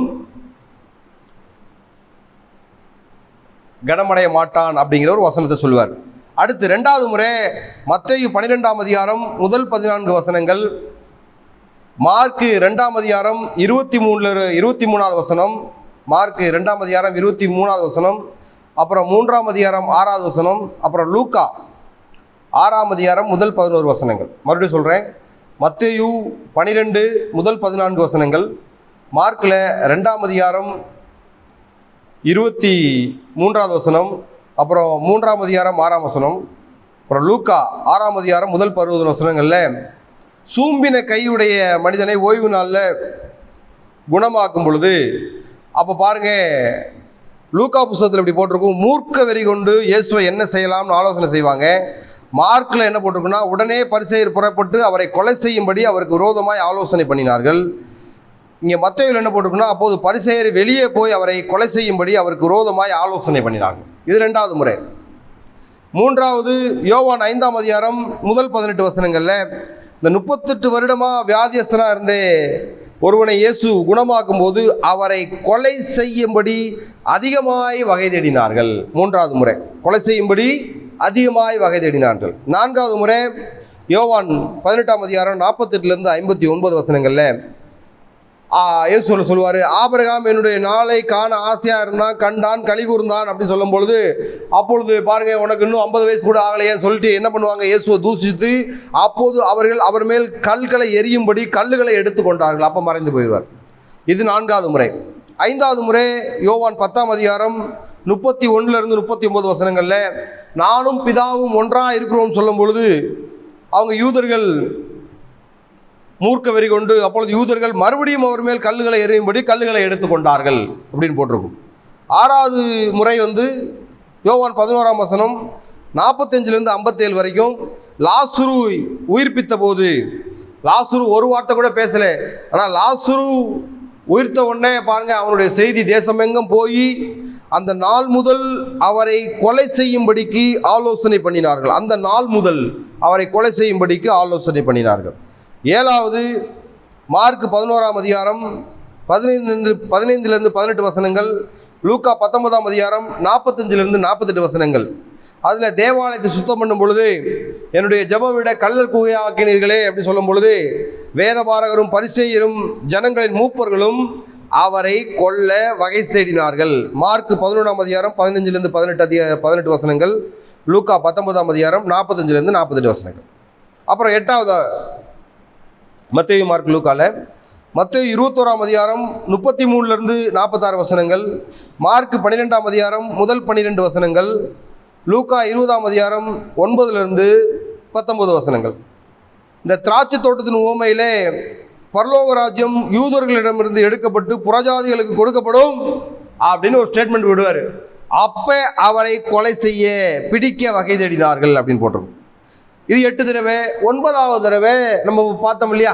கனமடைய மாட்டான் அப்படிங்கிற ஒரு வசனத்தை சொல்லுவார். அடுத்து 2வது முறை மத்தேயு 12 அதிகாரம் முதல் 14 வசனங்கள், மார்க்கு 2 அதிகாரம் 23வது வசனம், மார்க்கு 2 அதிகாரம் 23வது வசனம், அப்புறம் 3 அதிகாரம் 6வது வசனம், அப்புறம் லூக்கா 6 அதிகாரம் முதல் 11 வசனங்கள். மறுபடியும் சொல்கிறேன், மத்தேயு 12 முதல் 14 வசனங்கள், மார்க்கில் 2 அதிகாரம் 23வது வசனம், அப்புறம் 3 அதிகாரம் 6ஆம் வசனம், அப்புறம் லூக்கா 6 அதிகாரம் முதல் 10 வசனங்களில் சூம்பின கையுடைய மனிதனை ஓய்வு நாளில் குணமாக்கும் பொழுது, அப்போ பாருங்க லூக்கா புஸ்தகத்தில் இப்படி போட்டிருக்கும், மூர்க்க வெறி கொண்டு இயேசுவை என்ன செய்யலாம்னு ஆலோசனை செய்வாங்க. மார்க்கில் என்ன போட்டிருக்குன்னா, உடனே பரிசேயர் புறப்பட்டு அவரை கொலை செய்யும்படி அவருக்கு விரோதமாய் ஆலோசனை பண்ணினார்கள். இங்கே மத்தேயுவில் என்ன போட்டிருக்குன்னா, அப்போது பரிசேயர் வெளியே போய் அவரை கொலை செய்யும்படி அவருக்கு விரோதமாய் ஆலோசனை பண்ணினார்கள். இது 2வது முறை. 3வது யோவான் 5ஆம் அதிகாரம் முதல் 18 வசனங்களில் இந்த 38 வருடமாக வியாதியஸ்தனாக இருந்தே ஒருவனை இயேசு குணமாக்கும் போது அவரை கொலை செய்யும்படி அதிகமாய் வகை தேடினார்கள். 3வது முறை கொலை செய்யும்படி அதிகமாய் வகை தேடினார்கள். 4வது முறை யோவான் 18ஆம் அதிகாரம் 48லேருந்து 59 வசனங்களில் இயேசு சொல்லுவார், ஆபிரகாம் என்னுடைய நாளை காண ஆசையாக இருந்தான், கண்டான், களி கூர்ந்தான் அப்படின்னு சொல்லும் பொழுது, அப்பொழுது பாருங்க உனக்கு இன்னும் 50 வயசு கூட ஆகலையேன்னு சொல்லிட்டு என்ன பண்ணுவாங்க, இயேசுவை தூஷித்து அப்போது அவர்கள் அவர் மேல் கல்களை எரியும்படி கல்லுகளை எடுத்துக்கொண்டார்கள். அப்போ மறைந்து போயிடுவார். இது 4வது முறை. 5வது முறை யோவான் 10ஆம் அதிகாரம் 31லேருந்து 39 வசனங்களில் நானும் பிதாவும் ஒன்றாக இருக்கிறோம் சொல்லும் பொழுது அவங்க யூதர்கள் மூர்க்க வெறி கொண்டு, அப்பொழுது யூதர்கள் மறுபடியும் அவர் மேல் கல்லுகளை எறியும்படி கல்லுகளை எடுத்துக்கொண்டார்கள் அப்படின்னு போட்டிருக்கும். 6வது முறை யோவான் 11ஆம் வசனம் 45லேருந்து 57 வரைக்கும் லாசுரு உயிர்ப்பித்த போது, லாசுரு ஒரு வார்த்தை கூட பேசலை, ஆனால் லாசுரு உயிர்த்த உடனே பாருங்க அவனுடைய செய்தி தேசமெங்கும் போய் அந்த நாள் முதல் அவரை கொலை செய்யும்படிக்கு ஆலோசனை பண்ணினார்கள். அந்த நாள் முதல் அவரை கொலை செய்யும்படிக்கு ஆலோசனை பண்ணினார்கள். 7வது மார்க் 11ஆம் அதிகாரம் 15லேருந்து 18 வசனங்கள், லூக்கா 19ஆம் அதிகாரம் 45லேருந்து 48 வசனங்கள். அதில் தேவாலயத்தை சுத்தம் பண்ணும் பொழுது என்னுடைய ஜெப விட கல்லர் குகையாக்கினீர்களே அப்படி சொல்லும் பொழுது வேதபாரகரும் பரிசேயரும் ஜனங்களின் மூப்பர்களும் அவரை கொல்ல வகை தேடினார்கள். மார்க் 11ஆம் அதிகாரம் 15லேருந்து 18 வசனங்கள், லூக்கா 19ஆம் அதிகாரம் 45லேருந்து 48 வசனங்கள். அப்புறம் 8வது மத்தேயு மார்க் லூக்காவில் மத்தேயு 21ஆம் அதிகாரம் 33லேருந்து 46 வசனங்கள், மார்க் 12ஆம் அதிகாரம் முதல் 12 வசனங்கள், லூக்கா 20ஆம் அதிகாரம் 9லேருந்து 19 வசனங்கள். இந்த திராட்சை தோட்டத்தின் உவமையிலே பரலோக ராஜ்யம் யூதர்களிடமிருந்து எடுக்கப்பட்டு புறஜாதிகளுக்கு கொடுக்கப்படும் அப்படின்னு ஒரு ஸ்டேட்மெண்ட் விடுவார். அப்போ அவரை கொலை செய்ய பிடிக்க வகை தேடினார்கள் அப்படின்னு போட்டிருக்கும். இது 8 தடவை. 9வது தடவை நம்ம பார்த்தோம் இல்லையா,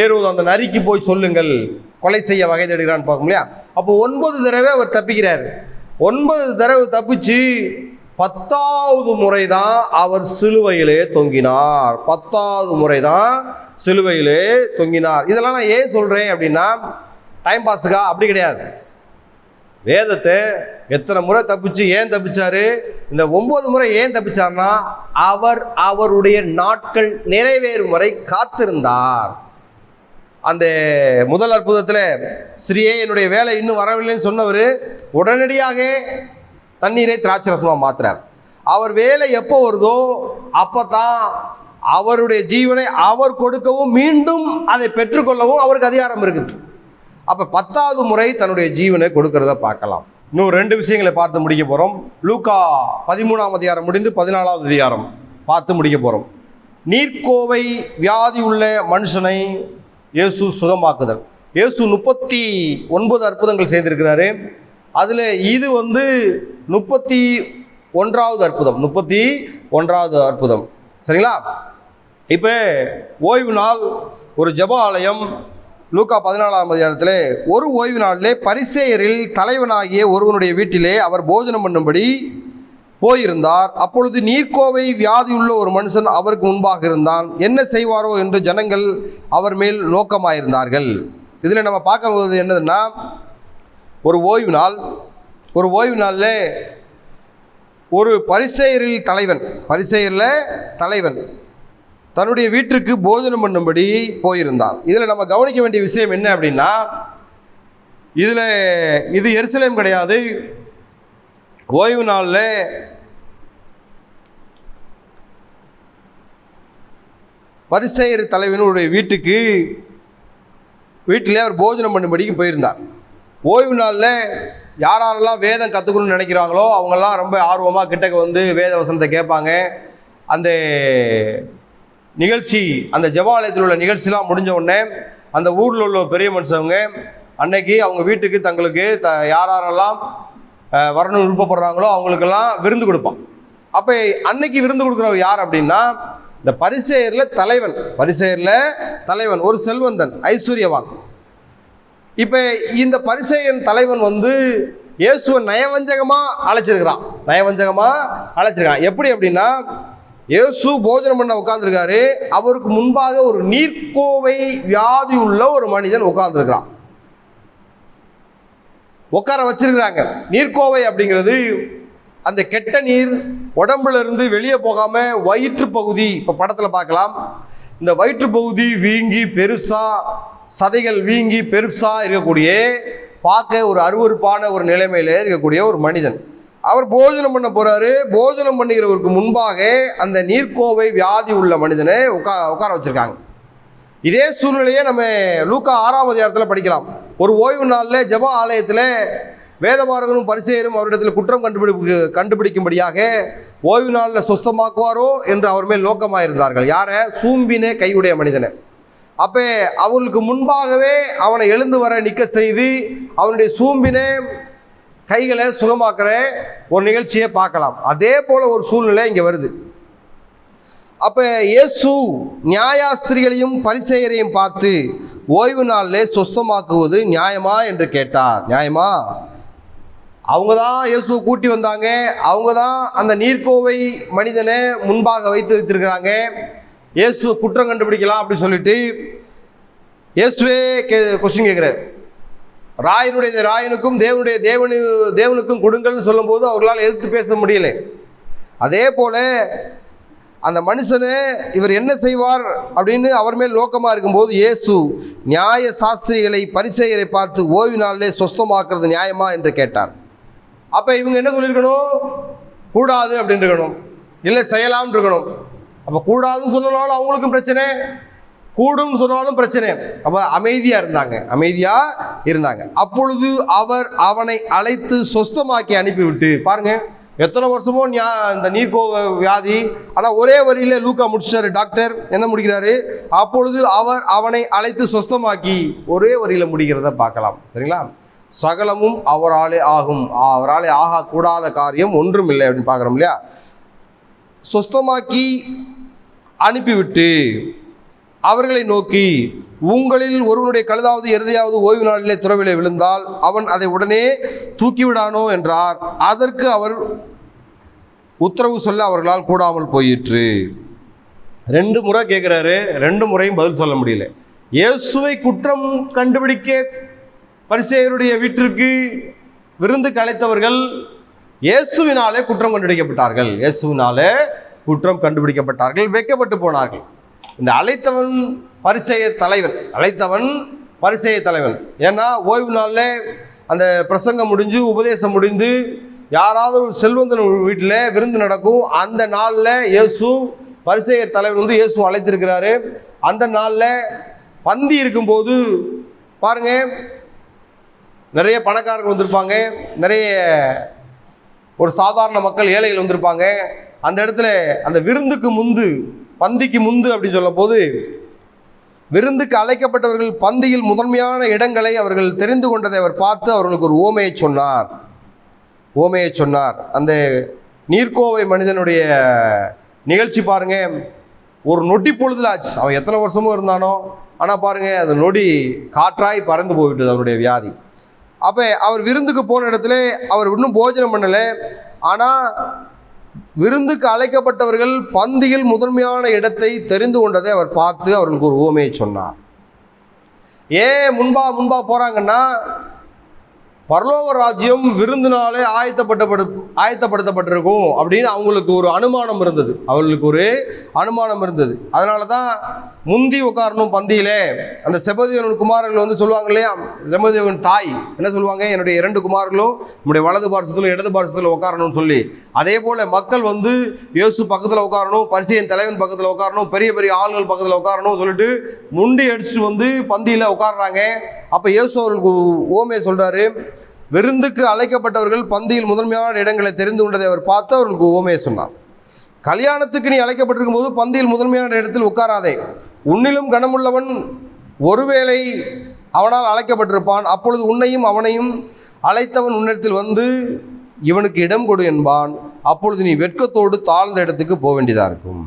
ஏறுவது அந்த நரிக்கு போய் சொல்லுங்கள் கொலை செய்ய வகை தேடுகிறான்னு பார்க்கணும் இல்லையா. அப்போ 9 தடவை அவர் தப்பிக்கிறார். 9 தடவை தப்பிச்சு 10வது முறை தான் அவர் சிலுவையிலே தொங்கினார். 10வது முறை தான் சிலுவையிலே தொங்கினார். இதெல்லாம் நான் ஏன் சொல்கிறேன் அப்படின்னா, டைம் பாஸுக்கா? அப்படி கிடையாது. வேதத்தை எத்தனை முறை தப்பிச்சு ஏன் தப்பிச்சாரு, இந்த 9 முறை ஏன் தப்பிச்சார்னா அவர் அவருடைய நாட்கள் நிறைவேறும் வரை காத்திருந்தார். அந்த முதல் அற்புதத்தில் ஸ்ரீயே என்னுடைய வேலை இன்னும் வரவில்லைன்னு சொன்னவர் உடனடியாக தண்ணீரை திராட்சரசமாக மாற்றுறார். அவர் வேலை எப்போ வருதோ அப்போ தான் அவருடைய ஜீவனை அவர் கொடுக்கவும் மீண்டும் அதை பெற்றுக்கொள்ளவும் அவருக்கு அதிகாரம் இருக்குது. அப்போ 10வது முறை தன்னுடைய ஜீவனை கொடுக்கறத பார்க்கலாம். இன்னும் 2 விஷயங்களை பார்த்து முடிக்க போகிறோம். லூக்கா 13ஆம் அதிகாரம் முடிந்து 14வது அதிகாரம் பார்த்து முடிக்க போகிறோம். நீர்க்கோவை வியாதி உள்ள மனுஷனை இயேசு சுகமாக்குதல். இயேசு 39 அற்புதங்கள் செய்திருக்கிறாரு. அதில் இது 31வது அற்புதம். 31வது அற்புதம். சரிங்களா? இப்போ ஓய்வு நாள் ஒரு ஜெப ஆலயம். லூக்கா 14ஆம் அதிகாரத்தில் ஒரு ஓய்வு நாளிலே பரிசேயரில் தலைவனாகிய ஒருவனுடைய வீட்டிலே அவர் போஜனம் பண்ணும்படி போயிருந்தார். அப்பொழுது நீர்க்கோவை வியாதியுள்ள ஒரு மனுஷன் அவருக்கு முன்பாக இருந்தான். என்ன செய்வாரோ என்று ஜனங்கள் அவர் மேல் நோக்கமாயிருந்தார்கள். இதில் நம்ம பார்க்கும்போது என்னதுன்னா, ஒரு ஓய்வு நாள். ஒரு ஓய்வு நாளில் ஒரு பரிசேயரில் தலைவன் தன்னுடைய வீட்டிற்கு போஜனம் பண்ணும்படி போயிருந்தான். இதில் நம்ம கவனிக்க வேண்டிய விஷயம் என்ன அப்படின்னா, இது எருசலேம் கிடையாது. ஓய்வு நாளில் பரிசேயர் தலைவனுடைய வீட்டிலே அவர் போஜனம் பண்ணும்படிக்கு போயிருந்தார். ஓய்வு நாளில் யாரெல்லாம் வேதம் கற்றுக்கணும்னு நினைக்கிறாங்களோ அவங்கெல்லாம் ரொம்ப ஆர்வமாக கிட்டக்க வேத வசனத்தை கேட்பாங்க. அந்த நிகழ்ச்சி, அந்த ஜெபாலயத்தில் உள்ள நிகழ்ச்சிலாம் முடிஞ்ச உடனே அந்த ஊரில் உள்ள பெரிய மனுஷவங்க அன்னைக்கு அவங்க வீட்டுக்கு தங்களுக்கு யாரெல்லாம் வரணும்னு விருப்பப்படுறாங்களோ அவங்களுக்கெல்லாம் விருந்து கொடுப்பான். அப்ப அன்னைக்கு விருந்து கொடுக்குறவர் யார் அப்படின்னா இந்த பரிசேயர்ல தலைவன் ஒரு செல்வந்தன், ஐஸ்வர்யவான். இப்ப இந்த பரிசேயன் தலைவன் இயேசுவை நயவஞ்சகமா அழைச்சிருக்கிறான். எப்படி அப்படின்னா, இயேசு போஜனம் பண்ண உட்கார்ந்துருக்காரு. அவருக்கு முன்பாக ஒரு நீர்க்கோவை வியாதி உள்ள ஒரு மனிதன் உட்கார்ந்துருக்கிறான். உட்கார வச்சிருக்கிறாங்க. நீர்க்கோவை அப்படிங்கிறது அந்த கெட்ட நீர் உடம்புல இருந்து வெளியே போகாம வயிற்று பகுதி, இப்ப படத்துல பார்க்கலாம், இந்த வயிற்று பகுதி வீங்கி பெருசா, சதைகள் வீங்கி பெருசா இருக்கக்கூடிய, பார்க்க ஒரு அருவருப்பான ஒரு நிலைமையில இருக்கக்கூடிய ஒரு மனிதன். அவர் போஜனம் பண்ண போறாரு. போஜனம் பண்ணுகிறவருக்கு முன்பாக அந்த நீர்க்கோவை வியாதி உள்ள மனிதனை உட்கார வச்சிருக்காங்க. இதே சூழ்நிலையை நம்ம லூக்கா 6ஆம் அதிகாரத்தில் படிக்கலாம். ஒரு ஓய்வு நாளில் ஜெப ஆலயத்தில் வேதபாரகரும் பரிசேயரும் அவரிடத்தில் குற்றம் கண்டுபிடிக்கும்படியாக ஓய்வு நாளில் சுஸ்தமாக்குவாரோ என்று அவர் மேல் நோக்கமாயிருந்தார்கள். யாரை? சூம்பின கையுடைய மனிதனை. அப்போ அவர்களுக்கு முன்பாகவே அவனை எழுந்து வர நிற்க செய்து அவனுடைய சூம்பின கைகளை சுகமாக்குற ஒரு நிகழ்ச்சியை பார்க்கலாம். அதே போல ஒரு சூழ்நிலை இங்கே வருது. அப்ப இயேசு நியாயாஸ்திரிகளையும் பரிசேயரையும் பார்த்து ஓய்வு நாளில் சுஸ்தமாக்குவது நியாயமா என்று கேட்டார். நியாயமா? அவங்க தான் இயேசு கூட்டி வந்தாங்க. அவங்க தான் அந்த நீர்க்கோவை மனிதனை முன்பாக வைத்திருக்கிறாங்க. இயேசு குற்றம் கண்டுபிடிக்கலாம் அப்படின்னு சொல்லிட்டு இயேசுவே கொஸ்டின் கேட்கிறார். ராயனுடைய ராயனுக்கும் தேவனுக்கும் கொடுங்கள்னு சொல்லும் போது அவர்களால் எதிர்த்து பேச முடியல. அதே போல அந்த மனுஷனை இவர் என்ன செய்வார் அப்படின்னு அவர் மேல் நோக்கமாக இருக்கும்போது இயேசு நியாய சாஸ்திரிகளை பரிசேயரை பார்த்து ஓய்வு நாளிலே சொஸ்தமாக்குறது நியாயமா என்று கேட்டார். அப்போ இவங்க என்ன சொல்லியிருக்கணும்? கூடாது அப்படின்னு இருக்கணும், இல்லை செய்யலாம்னு இருக்கணும். அப்போ கூடாதுன்னு சொன்னாலும் அவங்களுக்கும் பிரச்சனை, கூடும்னு சொன்னாலும் பிரச்சனை. அப்போ அமைதியாக இருந்தாங்க. அப்பொழுது அவர் அவனை அழைத்து சொஸ்தமாக்கி அனுப்பிவிட்டு, பாருங்க எத்தனை வருஷமோ இந்த நீர்க்கோவை வியாதி, ஆனால் ஒரே வரியில லூக்கா முடிச்சாரு. டாக்டர் என்ன முடிக்கிறாரு? அப்பொழுது அவர் அவனை அழைத்து சொஸ்தமாக்கி, ஒரே வரியில முடிக்கிறத பார்க்கலாம். சரிங்களா? சகலமும் அவராலே ஆகும், அவராலே ஆகக்கூடாத காரியம் ஒன்றும் இல்லை அப்படின்னு பார்க்குறோம் இல்லையா? சொஸ்தமாக்கி அனுப்பிவிட்டு அவர்களை நோக்கி, உங்களில் ஒருவனுடைய கழுதாவது எருதையாவது ஓய்வு நாளிலே துறவிலே விழுந்தால் அவன் அதை உடனே தூக்கிவிடானோ என்றார். அதற்கு அவர் உத்தரவு சொல்ல அவர்களால் கூடாமல் போயிற்று. 2 முறை கேட்கிறாரு, 2 முறையும் பதில் சொல்ல முடியல. இயேசுவை குற்றம் கண்டுபிடிக்க பரிசேயருடைய வீட்டிற்கு விருந்துக்கு அழைத்தவர்கள் இயேசுவினாலே குற்றம் கண்டுபிடிக்கப்பட்டார்கள், வைக்கப்பட்டு போனார்கள். இந்த அழைத்தவன் பரிசேய தலைவன். ஏன்னா ஓய்வு நாளில் அந்த பிரசங்கம் முடிஞ்சு உபதேசம் முடிந்து யாராவது ஒரு செல்வந்தன் வீட்டில் விருந்து நடக்கும். அந்த நாளில் இயேசு பரிசேயர் தலைவன் இயேசு அழைத்திருக்கிறாரு. அந்த நாளில் பந்தி இருக்கும்போது பாருங்க, நிறைய பணக்காரர்கள் வந்திருப்பாங்க, நிறைய ஒரு சாதாரண மக்கள், ஏழைகள் வந்திருப்பாங்க. அந்த இடத்துல அந்த பந்திக்கு முந்து அப்படின்னு சொல்லும் போது, விருந்துக்கு அழைக்கப்பட்டவர்கள் பந்தியில் முதன்மையான இடங்களை அவர்கள் தெரிந்து கொண்டதை அவர் பார்த்து அவர்களுக்கு ஒரு ஓமையை சொன்னார். அந்த நீர்க்கோவை மனிதனுடைய நிகழ்ச்சி பாருங்க, ஒரு நொடி பொழுதுல ஆச்சு. அவன் எத்தனை வருஷமும் இருந்தானோ, ஆனால் பாருங்க அந்த நொடி காற்றாய் பறந்து போய்விட்டது அவருடைய வியாதி. அப்போ அவர் விருந்துக்கு போன இடத்துல அவர் இன்னும் போஜனம் பண்ணலை. ஆனால் விருந்துக்கு அழைக்கப்பட்டவர்கள் பந்தியில் முதன்மையான இடத்தை தெரிந்து கொண்டதை அவர் பார்த்து அவர்களுக்கு ஒரு உவமையை சொன்னார். ஏன் முன்பா போறாங்கன்னா, பரலோக ராஜ்யம் விருந்தினாலே ஆயத்தப்படுத்தப்பட்டிருக்கும் அப்படின்னு அவங்களுக்கு ஒரு அனுமானம் இருந்தது. அதனால தான் முந்தி உட்காரணும் பந்தியிலே. அந்த செபதேவன் குமாரர்கள் சொல்லுவாங்க இல்லையா, செபதேவன் தாய் என்ன சொல்லுவாங்க, என்னுடைய 2 குமாரர்களும் நம்முடைய வலது பார்சத்திலும் இடது பார்சத்தில் உட்காரணும்னு சொல்லி. அதே போல மக்கள் இயேசு பக்கத்தில் உட்காரணும், பரிசேயன் தலைவன் பக்கத்தில் உட்காரணும், பெரிய பெரிய ஆள்கள் பக்கத்தில் உட்காரணும் சொல்லிட்டு முண்டி அடிச்சுட்டு பந்தியில் உட்காடுறாங்க. அப்போ இயேசு அவர்களுக்கு ஓமையை சொல்றாரு. விருந்துக்கு அழைக்கப்பட்டவர்கள் பந்தியில் முதன்மையான இடங்களை தெரிந்து கொண்டதை அவர் பார்த்து அவர்களுக்கு ஓமையை சொன்னார். கல்யாணத்துக்கு நீ அழைக்கப்பட்டிருக்கும் போது பந்தியில் முதன்மையான இடத்தில் உட்காராதே. உன்னிலும் கனமுள்ளவன் ஒருவேளை அவனால் அழைக்கப்பட்டிருப்பான். அப்பொழுது உன்னையும் அவனையும் அழைத்தவன் உன்னிடத்தில் இவனுக்கு இடம் கொடு என்பான். அப்பொழுது நீ வெட்கத்தோடு தாழ்ந்த இடத்துக்கு போக வேண்டியதாக இருக்கும்.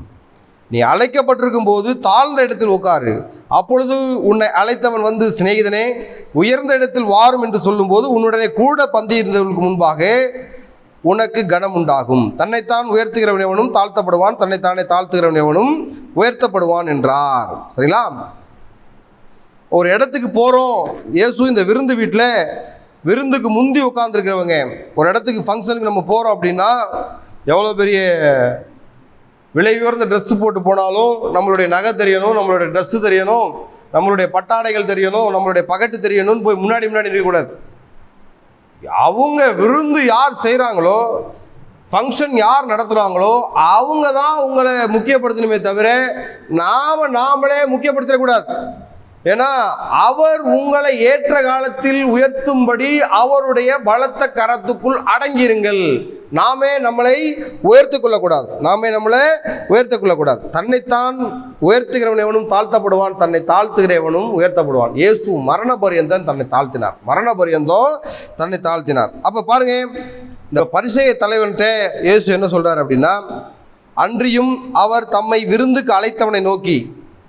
நீ அழைக்கப்பட்டிருக்கும் போது தாழ்ந்த இடத்தில் உட்காரு. அப்பொழுது உன்னை அழைத்தவன் வந்து, சிநேகிதனே, உயர்ந்த இடத்தில் வாரும் என்று சொல்லும்போது உன்னுடனே கூட பந்தி இருந்தவர்களுக்கு முன்பாக உனக்கு கனம் உண்டாகும். தன்னைத்தான் உயர்த்துகிறவன் எவனும் தாழ்த்தப்படுவான், தன்னைத்தானே தாழ்த்துகிறவன் எவனும் உயர்த்தப்படுவான் என்றார். சரிங்களா? ஒரு இடத்துக்கு போகிறோம். இயேசு இந்த விருந்து வீட்டில் விருந்துக்கு முந்தி உட்காந்துருக்கிறவங்க. ஒரு இடத்துக்கு ஃபங்க்ஷனுக்கு நம்ம போகிறோம் அப்படின்னா எவ்வளோ பெரிய விலை உயர்ந்த ட்ரெஸ்ஸு போட்டு போனாலும் நம்மளுடைய நகை தெரியணும், நம்மளுடைய ட்ரெஸ்ஸு தெரியணும், நம்மளுடைய பட்டாடைகள் தெரியணும், நம்மளுடைய பகட்டு தெரியணும்னு போய் முன்னாடி இருக்கக்கூடாது. அவங்க விருந்து யார் செய்கிறாங்களோ, ஃபங்க்ஷன் யார் நடத்துகிறாங்களோ அவங்க தான் உங்களை முக்கியப்படுத்தணுமே தவிர நாமளே முக்கியப்படுத்திடக்கூடாது. ஏன்னா அவர் உங்களை ஏற்ற காலத்தில் உயர்த்தும்படி அவருடைய பலத்த கரத்துக்குள் அடங்கியிருங்கள். நாமே நம்மளை உயர்த்திக் கொள்ளக்கூடாது. தன்னைத்தான் உயர்த்துகிறவன் எவனும் தாழ்த்தப்படுவான், தன்னை தாழ்த்துகிறவனும் உயர்த்தப்படுவான். இயேசு மரண பரியந்தம் தன்னை தாழ்த்தினார். அப்ப பாருங்க, இந்த பரிசேய தலைவன்கிட்ட இயேசு என்ன சொல்றாரு அப்படின்னா, அன்றியும் அவர் தம்மை விருந்துக்கு அழைத்தவனை நோக்கி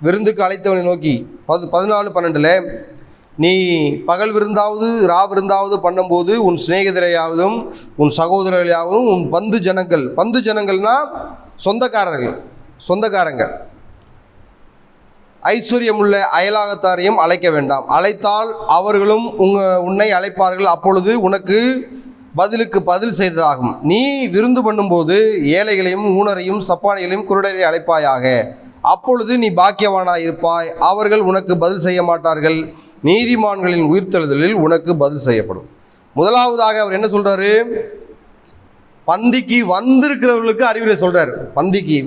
14:12 நீ பகல் விருந்தாவது விருந்தாவது பண்ணும்போது உன் சிநேகிதரையாவதும் உன் சகோதரர்களையாவதும் உன் பந்து ஜனங்கள்னா சொந்தக்காரங்க ஐஸ்வர்யமுள்ள அயலாகத்தாரையும் அழைக்க வேண்டாம். அழைத்தால் அவர்களும் உன்னை அழைப்பார்கள். அப்பொழுது உனக்கு பதில் செய்ததாகும். நீ விருந்து பண்ணும்போது ஏழைகளையும் ஊனரையும் சப்பானிகளையும் குருடரையும் அழைப்பாயாக. அப்பொழுது நீ பாக்கியவானாய் இருப்பாய். அவர்கள் உனக்கு பதில் செய்ய மாட்டார்கள். நீதிமான்களின் உயிர்த்தெழுதலில் உனக்கு பதில் செய்யப்படும். முதலாவதாக அவர் என்ன சொல்றாரு? பந்திக்கு வந்திருக்கிறவர்களுக்கு அறிவுரை சொல்றாரு.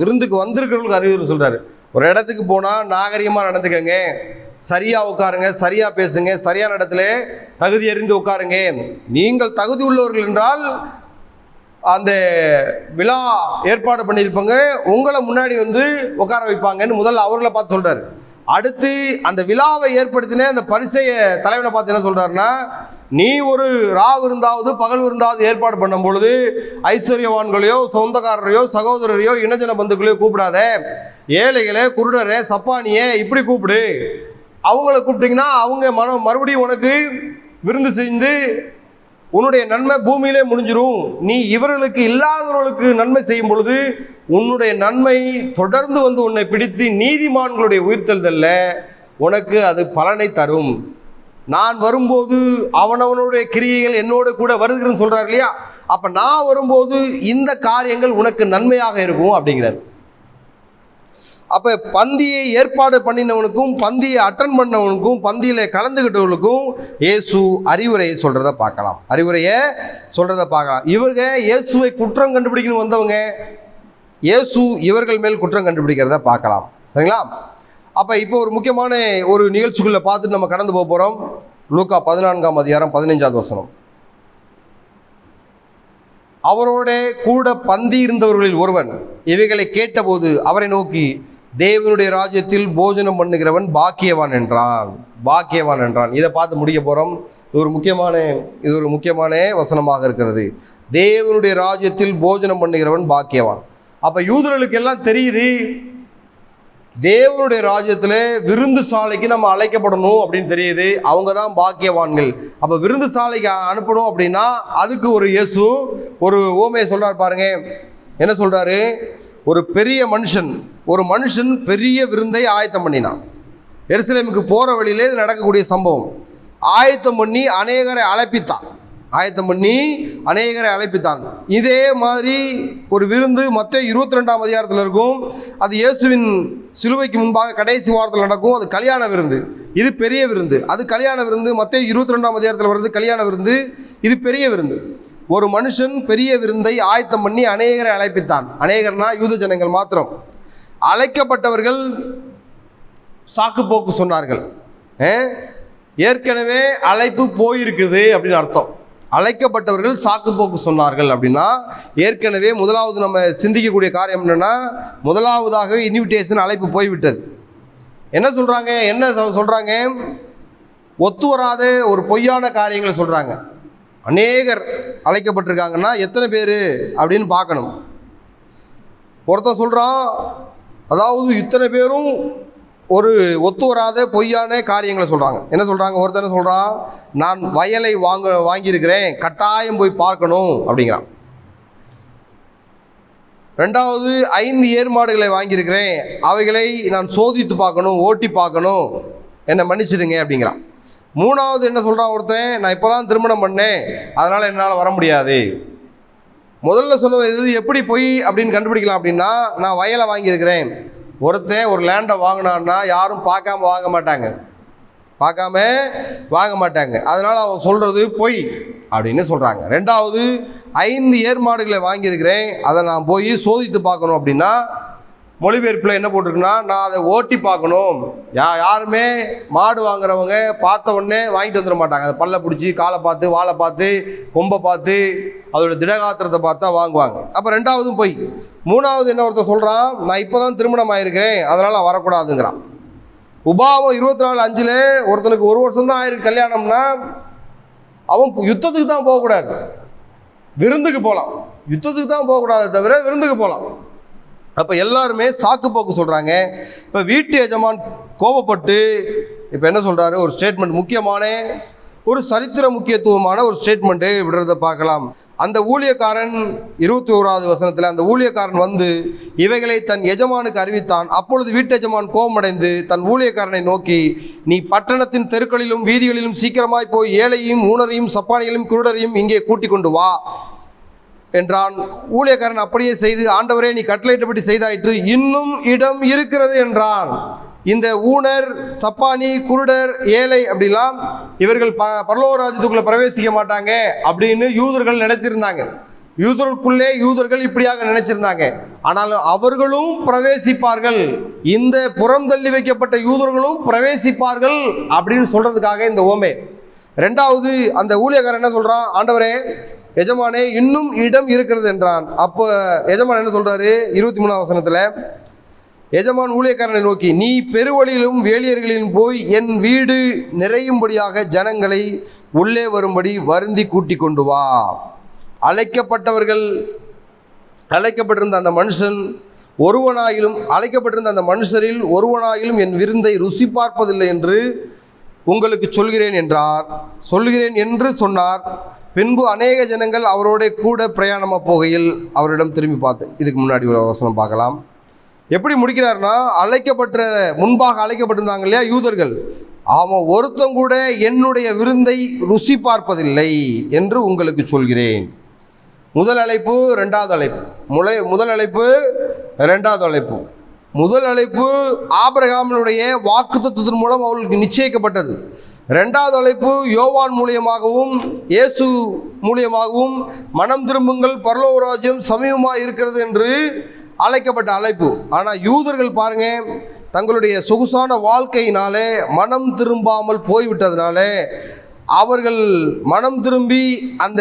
விருந்துக்கு வந்திருக்கிறவர்களுக்கு அறிவுரை சொல்றாரு. ஒரு இடத்துக்கு போனா நாகரிகமா நடந்துக்கங்க, சரியா உட்காருங்க, சரியா பேசுங்க, சரியான இடத்துல தகுதி அறிந்து உட்காருங்க. நீங்கள் தகுதி உள்ளவர்கள் என்றால் அந்த விழா ஏற்பாடு பண்ணியிருப்பாங்க, உங்களை முன்னாடி வந்து உட்கார வைப்பாங்கன்னு முதல்ல அவர்களை பார்த்து சொல்றாரு. அடுத்து அந்த விழாவை ஏற்படுத்தின அந்த பரிசேய தலைவனை பார்த்து என்ன சொல்றாருன்னா, நீ ஒரு விருந்தாவது பகல் விருந்தாவது ஏற்பாடு பண்ணும் பொழுது ஐஸ்வர்யவான்களையோ சொந்தக்காரரையோ சகோதரரையோ இனஜன பந்துக்களையோ கூப்பிடாத, ஏழைகளை குருடரை சப்பானியை இப்படி கூப்பிடு. அவங்கள கூப்பிட்டீங்கன்னா அவங்க மறுபடியும் உனக்கு விருந்து செஞ்சு உன்னுடைய நன்மை பூமியிலே முடிஞ்சிரும். நீ இவர்களுக்கு இல்லாதவர்களுக்கு நன்மை செய்யும் பொழுது உன்னுடைய நன்மை தொடர்ந்து வந்து உன்னை பிடித்து நீதிமான்களுடைய உயிர்த்தெழுதல்ல உனக்கு அது பலனை தரும். நான் வரும்போது அவனவனுடைய கிரியைகள் என்னோட கூட வருகிறேன்னு சொல்றாரு இல்லையா? அப்ப நான் வரும்போது இந்த காரியங்கள் உனக்கு நன்மையாக இருக்கும் அப்படிங்கிறார். அப்ப பந்தியை ஏற்பாடு பண்ணினவனுக்கும் பந்தியை அட்டன் பண்ணவனுக்கும் பந்தியில கலந்துகிட்டவர்களுக்கும் இயேசு அறிவுரையை சொல்றதை பார்க்கலாம். இவங்க இயேசுவை குற்றம் கண்டுபிடிக்கணும் வந்தவங்க, இயேசு இவர்கள் மேல் குற்றம் கண்டுபிடிக்கிறத பார்க்கலாம். சரிங்களா? அப்ப இப்போ ஒரு முக்கியமான ஒரு நிகழ்ச்சிக்குள்ள பார்த்துட்டு நம்ம கடந்து போக போறோம். லூக்கா 14:15. அவரோட கூட பந்தி இருந்தவர்களில் ஒருவன் இவைகளை கேட்டபோது அவரை நோக்கி, தேவனுடைய ராஜ்யத்தில் போஜனம் பண்ணுகிறவன் பாக்கியவான் என்றான். இதை பார்த்து முடிக்க போறோம். இது ஒரு முக்கியமான வசனமாக இருக்கிறது. தேவனுடைய ராஜ்யத்தில் போஜனம் பண்ணுகிறவன் பாக்கியவான். அப்ப யூதர்களுக்கு எல்லாம் தெரியுது, தேவனுடைய ராஜ்யத்தில் விருந்து சாலைக்கு நம்ம அழைக்கப்படணும் அப்படின்னு தெரியுது. அவங்க தான் பாக்கியவான்கள். அப்ப விருந்து சாலைக்கு அனுப்பணும் அப்படின்னா அதுக்கு ஒரு இயேசு ஒரு ஓமையை சொல்றாரு பாருங்க. என்ன சொல்றாரு? ஒரு மனுஷன் பெரிய விருந்தை ஆயத்தம் பண்ணினான். எருசலேமுக்கு போற வழியிலே இது நடக்கக்கூடிய சம்பவம். ஆயத்தம் பண்ணி அநேகரை அழைப்பித்தான். இதே மாதிரி ஒரு விருந்து மத்தேயு 22 இருக்கும். அது இயேசுவின் சிலுவைக்கு முன்பாக கடைசி வாரத்தில் நடக்கும். அது கல்யாண விருந்து. இது பெரிய விருந்து. அது கல்யாண விருந்து. மத்தேயு 22 வருது கல்யாண விருந்து. இது பெரிய விருந்து. ஒரு மனுஷன் பெரிய விருந்தை ஆயத்தம் பண்ணி அநேகரை அழைப்பித்தான். அநேகர்னா யூத ஜனங்கள் மாத்திரம். அழைக்கப்பட்டவர்கள் சாக்கு போக்கு சொன்னார்கள். ஏற்கனவே அழைப்பு போயிருக்குது அப்படின்னு அர்த்தம். அழைக்கப்பட்டவர்கள் சாக்கு போக்கு சொன்னார்கள் அப்படின்னா ஏற்கனவே முதலாவது நம்ம சிந்திக்கக்கூடிய காரியம் என்னன்னா, முதலாவதாகவே இன்விடேஷன் அழைப்பு போய்விட்டது. என்ன சொல்றாங்க? ஒத்து வராத ஒரு பொய்யான காரியங்களை சொல்றாங்க. அநேகர் அழைக்கப்பட்டிருக்காங்கன்னா எத்தனை பேர் அப்படின்னு பார்க்கணும். ஒருத்தன் சொல்கிறான், அதாவது இத்தனை பேரும் ஒரு ஒத்து வராத பொய்யான காரியங்களை சொல்கிறாங்க. என்ன சொல்கிறாங்க? ஒருத்தனை சொல்கிறான், நான் வயலை வாங்கியிருக்கிறேன், கட்டாயம் போய் பார்க்கணும் அப்படிங்கிறான். ரெண்டாவது, 5 ஏர்மாடுகளை வாங்கியிருக்கிறேன், அவைகளை நான் சோதித்து பார்க்கணும், ஓட்டி பார்க்கணும், என்னை மன்னிச்சிடுங்க அப்படிங்கிறான். மூணாவது என்ன சொல்கிறான் ஒருத்தன், நான் இப்போ தான் திருமணம் பண்ணேன், அதனால் என்னால் வர முடியாது. முதல்ல சொல்லுவது இது எப்படி பொய் அப்படின்னு கண்டுபிடிக்கலாம் அப்படின்னா, நான் வயலை வாங்கியிருக்கிறேன். ஒருத்தன் ஒரு லேண்டை வாங்கினான்னா யாரும் பார்க்காம வாங்க மாட்டாங்க, அதனால் அவன் சொல்கிறது பொய் அப்படின்னு சொல்கிறாங்க. ரெண்டாவது, 5 ஏர்மாடுகளை வாங்கியிருக்கிறேன், அதை நான் போய் சோதித்து பார்க்கணும் அப்படின்னா மொழிபெயர்ப்பில் என்ன போட்டிருக்குன்னா, நான் அதை ஓட்டி பார்க்கணும். யாருமே மாடு வாங்குறவங்க பார்த்த உடனே வாங்கிட்டு வந்துட மாட்டாங்க. அதை பல்ல பிடிச்சி காலை பார்த்து, வாழை பார்த்து, கொம்பை பார்த்து, அதோட திடகாத்திரத்தை பார்த்தா வாங்குவாங்க. அப்போ ரெண்டாவதும் போய். மூணாவது என்ன ஒருத்தர் சொல்கிறான், நான் இப்போ தான் திருமணம் ஆகிருக்கிறேன், அதனால் வரக்கூடாதுங்கிறான். உபாவம் 24:5 ஒருத்தனுக்கு 1 வருஷம் தான் ஆயிருக்கு கல்யாணம்னா அவன் யுத்தத்துக்கு தான் போகக்கூடாது, விருந்துக்கு போகலாம். யுத்தத்துக்கு தான் போகக்கூடாது தவிர விருந்துக்கு போகலாம். அப்போ எல்லாருமே சாக்கு போக்கு சொல்கிறாங்க. இப்போ வீட்டு எஜமான் கோபப்பட்டு இப்போ என்ன சொல்கிறாரு, ஒரு ஸ்டேட்மெண்ட், முக்கியமான ஒரு சரித்திர முக்கியத்துவமான ஒரு ஸ்டேட்மெண்ட்டு விடுறதை பார்க்கலாம். அந்த ஊழியக்காரன் 21வது வசனத்தில், அந்த ஊழியக்காரன் வந்து இவைகளை தன் எஜமானுக்கு அறிவித்தான். அப்பொழுது வீட்டு எஜமான் கோபமடைந்து தன் ஊழியக்காரனை நோக்கி, நீ பட்டணத்தின் தெருக்களிலும் வீதிகளிலும் சீக்கிரமாய் போய் ஏழையும் ஊனரையும் சப்பானிகளையும் குருடரையும் இங்கே கூட்டிக் கொண்டு வா என்றான். ஊழியக்காரன் அப்படியே செய்து, ஆண்டவரே நீ கட்டளையிட்டபடி செய்தாயிற்று, இன்னும் இடம் இருக்கிறது என்றான். இந்த ஊனர், சப்பானி, குருடர், ஏழை அப்படிலாம் இவர்கள் பரலோக ராஜ்யத்துக்குள்ள பிரவேசிக்க மாட்டாங்க அப்படின்னு யூதர்கள் நினைச்சிருந்தாங்க. யூதர்களுக்குள்ளே யூதர்கள் இப்படியாக நினைச்சிருந்தாங்க. ஆனாலும் அவர்களும் பிரவேசிப்பார்கள், இந்த புறம் தள்ளி வைக்கப்பட்ட யூதர்களும் பிரவேசிப்பார்கள் அப்படின்னு சொல்றதுக்காக இந்த ஓமை. ரெண்டாவது, அந்த ஊழியக்காரன் என்ன சொல்றான், ஆண்டவரே எஜமானே இன்னும் இடம் இருக்கிறது என்றான். அப்போ எஜமான் என்ன சொல்றாரு, 23ஆம் வசனத்துல, எஜமான் ஊழியக்காரனை நோக்கி, நீ பெருவழியிலும் வேலியர்களிலும் போய் என் வீடு நிறையும்படியாக ஜனங்களை உள்ளே வரும்படி வருந்தி கூட்டி கொண்டு வா. அழைக்கப்பட்டிருந்த அந்த மனுஷன் ஒருவனாயிலும் அழைக்கப்பட்டிருந்த அந்த மனுஷரில் ஒருவனாயிலும் என் விருந்தை ருசி பார்ப்பதில்லை என்று உங்களுக்கு சொல்கிறேன் என்று சொன்னார். பின்பு அநேக ஜனங்கள் அவரோட கூட பிரயாணமாக போகையில் அவரிடம் திரும்பி பார்த்து, இதுக்கு முன்னாடி ஒரு வசனம் பார்க்கலாம். எப்படி முடிக்கிறார்னா, முன்பாக அழைக்கப்பட்டிருந்தாங்க இல்லையா யூதர்கள், அவன் ஒருத்தம் கூட என்னுடைய விருந்தை ருசி பார்ப்பதில்லை என்று உங்களுக்கு சொல்கிறேன். முதல் அழைப்பு, இரண்டாவது அழைப்பு. முதல் அழைப்பு ஆபிரகாமினுடைய வாக்குத்தத்தத்தின் மூலம் அவர்களுக்கு நிச்சயிக்கப்பட்டது. இரண்டாவது அழைப்பு யோவான் மூலியமாகவும் இயேசு மூலியமாகவும், மனம் திரும்புங்கள் பரலோக ராஜ்யம் சமீபமாக இருக்கிறது என்று அழைக்கப்பட்ட அழைப்பு. ஆனால் யூதர்கள் பாருங்க, தங்களுடைய சொகுசான வாழ்க்கையினாலே மனம் திரும்பாமல் போய்விட்டதுனால, அவர்கள் மனம் திரும்பி அந்த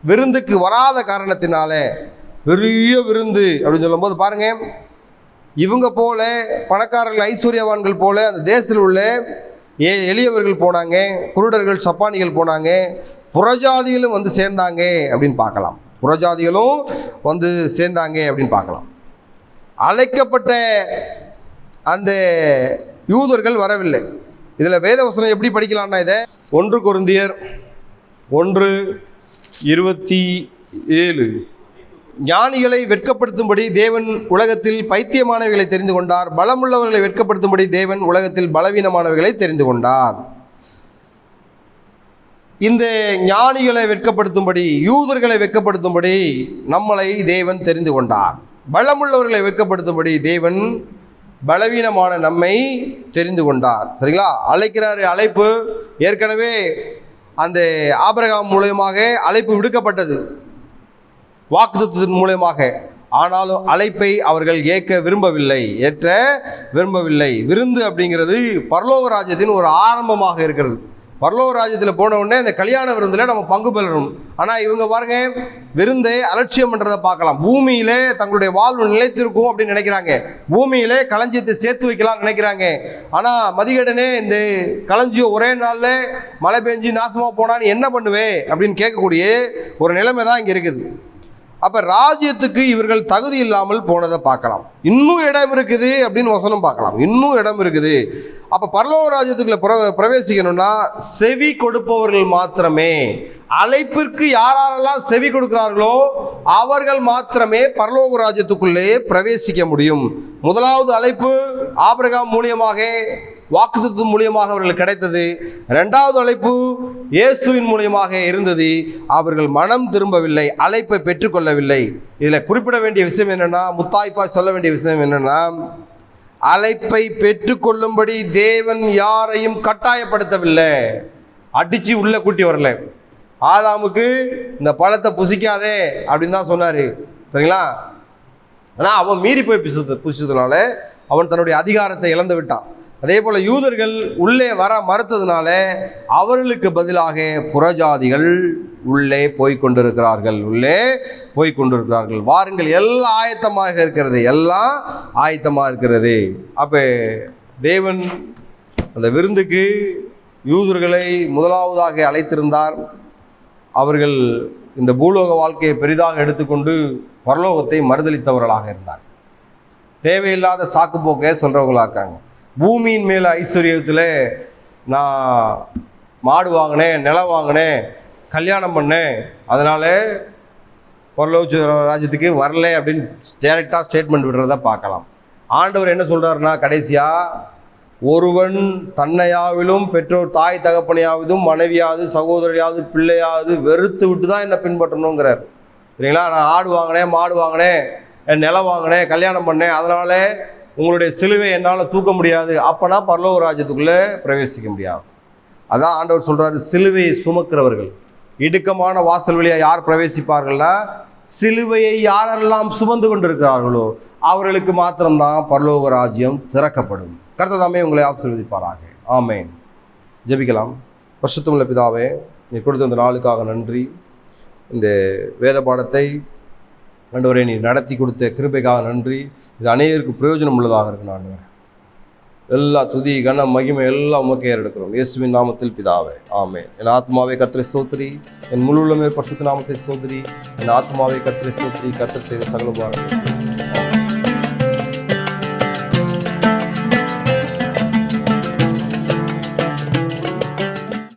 விருந்துக்கு வராத காரணத்தினால, பெரிய விருந்து அப்படின்னு சொல்லும்போது பாருங்க, இவங்க போல பணக்காரர்கள் ஐஸ்வர்யவான்கள் போல அந்த தேசத்தில் உள்ள எளியவர்கள் போனாங்க, குருடர்கள் சப்பானிகள் போனாங்க, புறஜாதிகளும் வந்து சேர்ந்தாங்க அப்படின்னு பார்க்கலாம். அழைக்கப்பட்ட அந்த யூதர்கள் வரவில்லை. இதில் வேதவசனம் எப்படி படிக்கலாம்னா, இதை 1 கொரிந்தியர் 1:27, ஞானிகளை வெட்கப்படுத்தும்படி தேவன் உலகத்தில் பைத்தியமானவைகளை தெரிந்து கொண்டார், பலமுள்ளவர்களை வெட்கப்படுத்தும்படி தேவன் உலகத்தில் பலவீனமானவைகளை தெரிந்து கொண்டார். இந்த ஞானிகளை வெட்கப்படுத்தும்படி, யூதர்களை வெட்கப்படுத்தும்படி நம்மளை தேவன் தெரிந்து கொண்டார். பலமுள்ளவர்களை வெட்கப்படுத்தும்படி தேவன் பலவீனமான நம்மை தெரிந்து கொண்டார். சரிங்களா? அழைக்கிறாரு. அழைப்பு ஏற்கனவே அந்த ஆபிரகாம் மூலமாக அழைப்பு விடுக்கப்பட்டது, வாக்குத்தத்தத்தின் மூலமாக. ஆனாலும் அழைப்பை அவர்கள் ஏற்ற விரும்பவில்லை. விருந்து அப்படிங்கிறது பரலோக ராஜ்யத்தின் ஒரு ஆரம்பமாக இருக்கிறது. பரலோக ராஜ்யத்தில் போன உடனே இந்த கல்யாண விருந்தில் நம்ம பங்கு பெறணும். ஆனால் இவங்க பாருங்க, விருந்தை அலட்சியம் பண்ணுறதை பார்க்கலாம். பூமியிலே தங்களுடைய வாழ்வு நிலைத்திருக்கும் அப்படின்னு நினைக்கிறாங்க. பூமியிலே களஞ்சியத்தை சேர்த்து வைக்கலாம்னு நினைக்கிறாங்க. ஆனால் மதிகேடனே, இந்த களஞ்சியம் ஒரே நாளில் மழை பெஞ்சு நாசமாக போனான்னு என்ன பண்ணுவே அப்படின்னு கேட்கக்கூடிய ஒரு நிலைமை தான் இங்கே இருக்குது. அப்போ ராஜ்யத்துக்கு இவர்கள் தகுதி இல்லாமல் போனதை பார்க்கலாம். இன்னும் இடம் இருக்குது அப்படின்னு வசனம் பார்க்கலாம். இன்னும் இடம் இருக்குது. அப்போ பரலோக ராஜ்யத்துக்குள்ள பிரவேசிக்கணும்னா செவி கொடுப்பவர்கள் மாத்திரமே, அழைப்பிற்கு யாரெல்லாம் செவி கொடுக்கிறார்களோ அவர்கள் மாத்திரமே பரலோக ராஜ்யத்துக்குள்ளே பிரவேசிக்க முடியும். முதலாவது அழைப்பு ஆபிரகாம் மூலியமாக, வாக்குத்தத்தம் மூலியமாக அவர்கள் கிடைத்தது. இரண்டாவது அழைப்பு இயேசுவின் மூலியமாக இருந்தது. அவர்கள் மனம் திரும்பவில்லை, அழைப்பை பெற்றுக்கொள்ளவில்லை. இதில் குறிப்பிட வேண்டிய விஷயம் என்னன்னா, முத்தாய்ப்பாய் சொல்ல வேண்டிய விஷயம் என்னன்னா, அழைப்பை பெற்றுக்கொள்ளும்படி தேவன் யாரையும் கட்டாயப்படுத்தவில்லை, அடிச்சு உள்ள கூட்டி வரல. ஆதாமுக்கு இந்த பழத்தை புசிக்காதே அப்படின்னு தான் சொன்னார், சரிங்களா? ஆனால் அவன் மீறி போய் புசிச்சதுனால அவன் தன்னுடைய அதிகாரத்தை இழந்து விட்டான். அதே போல் யூதர்கள் உள்ளே வர மறுத்ததுனால அவர்களுக்கு பதிலாக புறஜாதிகள் உள்ளே போய்கொண்டிருக்கிறார்கள். வாருங்கள், எல்லாம் ஆயத்தமாக இருக்கிறது, எல்லாம் ஆயத்தமாக இருக்கிறது. அப்போ தேவன் அந்த விருந்துக்கு யூதர்களை முதலாவதாக அழைத்திருந்தார். அவர்கள் இந்த பூலோக வாழ்க்கையை பெரிதாக எடுத்துக்கொண்டு பரலோகத்தை மறுதளித்தவர்களாக இருந்தார். தேவையில்லாத சாக்கு போக்கை சொல்கிறவங்களாக இருக்காங்க. பூமியின் மேலே ஐஸ்வர்யத்தில் நான் மாடு வாங்கினேன், நிலம் வாங்கினேன், கல்யாணம் பண்ணேன், அதனால் பரலோக ராஜ்யத்துக்கு வரல அப்படின்னு டேரெக்டாக ஸ்டேட்மெண்ட் விடுறத பார்க்கலாம். ஆண்டவர் என்ன சொல்கிறாருன்னா, கடைசியாக ஒருவன் தன்னையாவிலும் பெற்றோர் தாய் தகப்பனையாவதும் மனைவியாவது சகோதரியாவது பிள்ளையாவது வெறுத்து விட்டு தான் என்னை பின்பற்றணுங்கிறார், சரிங்களா? நான் ஆடு வாங்கினேன், மாடு வாங்கினேன், நிலம் வாங்கினேன், கல்யாணம் பண்ணேன், அதனால் உங்களுடைய சிலுவை என்னால் தூக்க முடியாது, அப்போனா பரலோக ராஜ்யத்துக்குள்ளே பிரவேசிக்க முடியாது. அதான் ஆண்டவர் சொல்கிறாரு, சிலுவையை சுமக்கிறவர்கள் இடுக்கமான வாசல் வழியாக யார் பிரவேசிப்பார்கள்னா, சிலுவையை யாரெல்லாம் சுமந்து கொண்டிருக்கிறார்களோ அவர்களுக்கு மாத்திரம்தான் பரலோக ராஜ்யம் திறக்கப்படும். கர்த்தர் உங்களை ஆசீர்வதிப்பாராக. ஆமென். ஜெபிக்கலாம். பரிசுத்தமுள்ள பிதாவே, நீ கொடுத்த இந்த நாளுக்காக நன்றி. இந்த வேத பாடத்தை ஆண்டவரே நீ நடத்தி கொடுத்த கிருபைக்காக நன்றி. இது அநேகருக்கு பிரயோஜனம் உள்ளதாக இருக்கு. ஆண்டவரே, எல்லா துதி கன மகிமை எல்லாம் உமக்கே ஏறெடுக்கிறோம். இயேசுவின் நாமத்தில் பிதாவே, ஆமென். என் ஆத்மாவை கர்த்தரை ஸ்தோத்திரி, என் முழு உள்ளமே பரிசுத்த நாமத்தை ஸ்தோத்திரி. என் ஆத்மாவை கர்த்தரை ஸ்தோத்திரி, கர்த்தர் செய்த சகல உபகாரங்கள்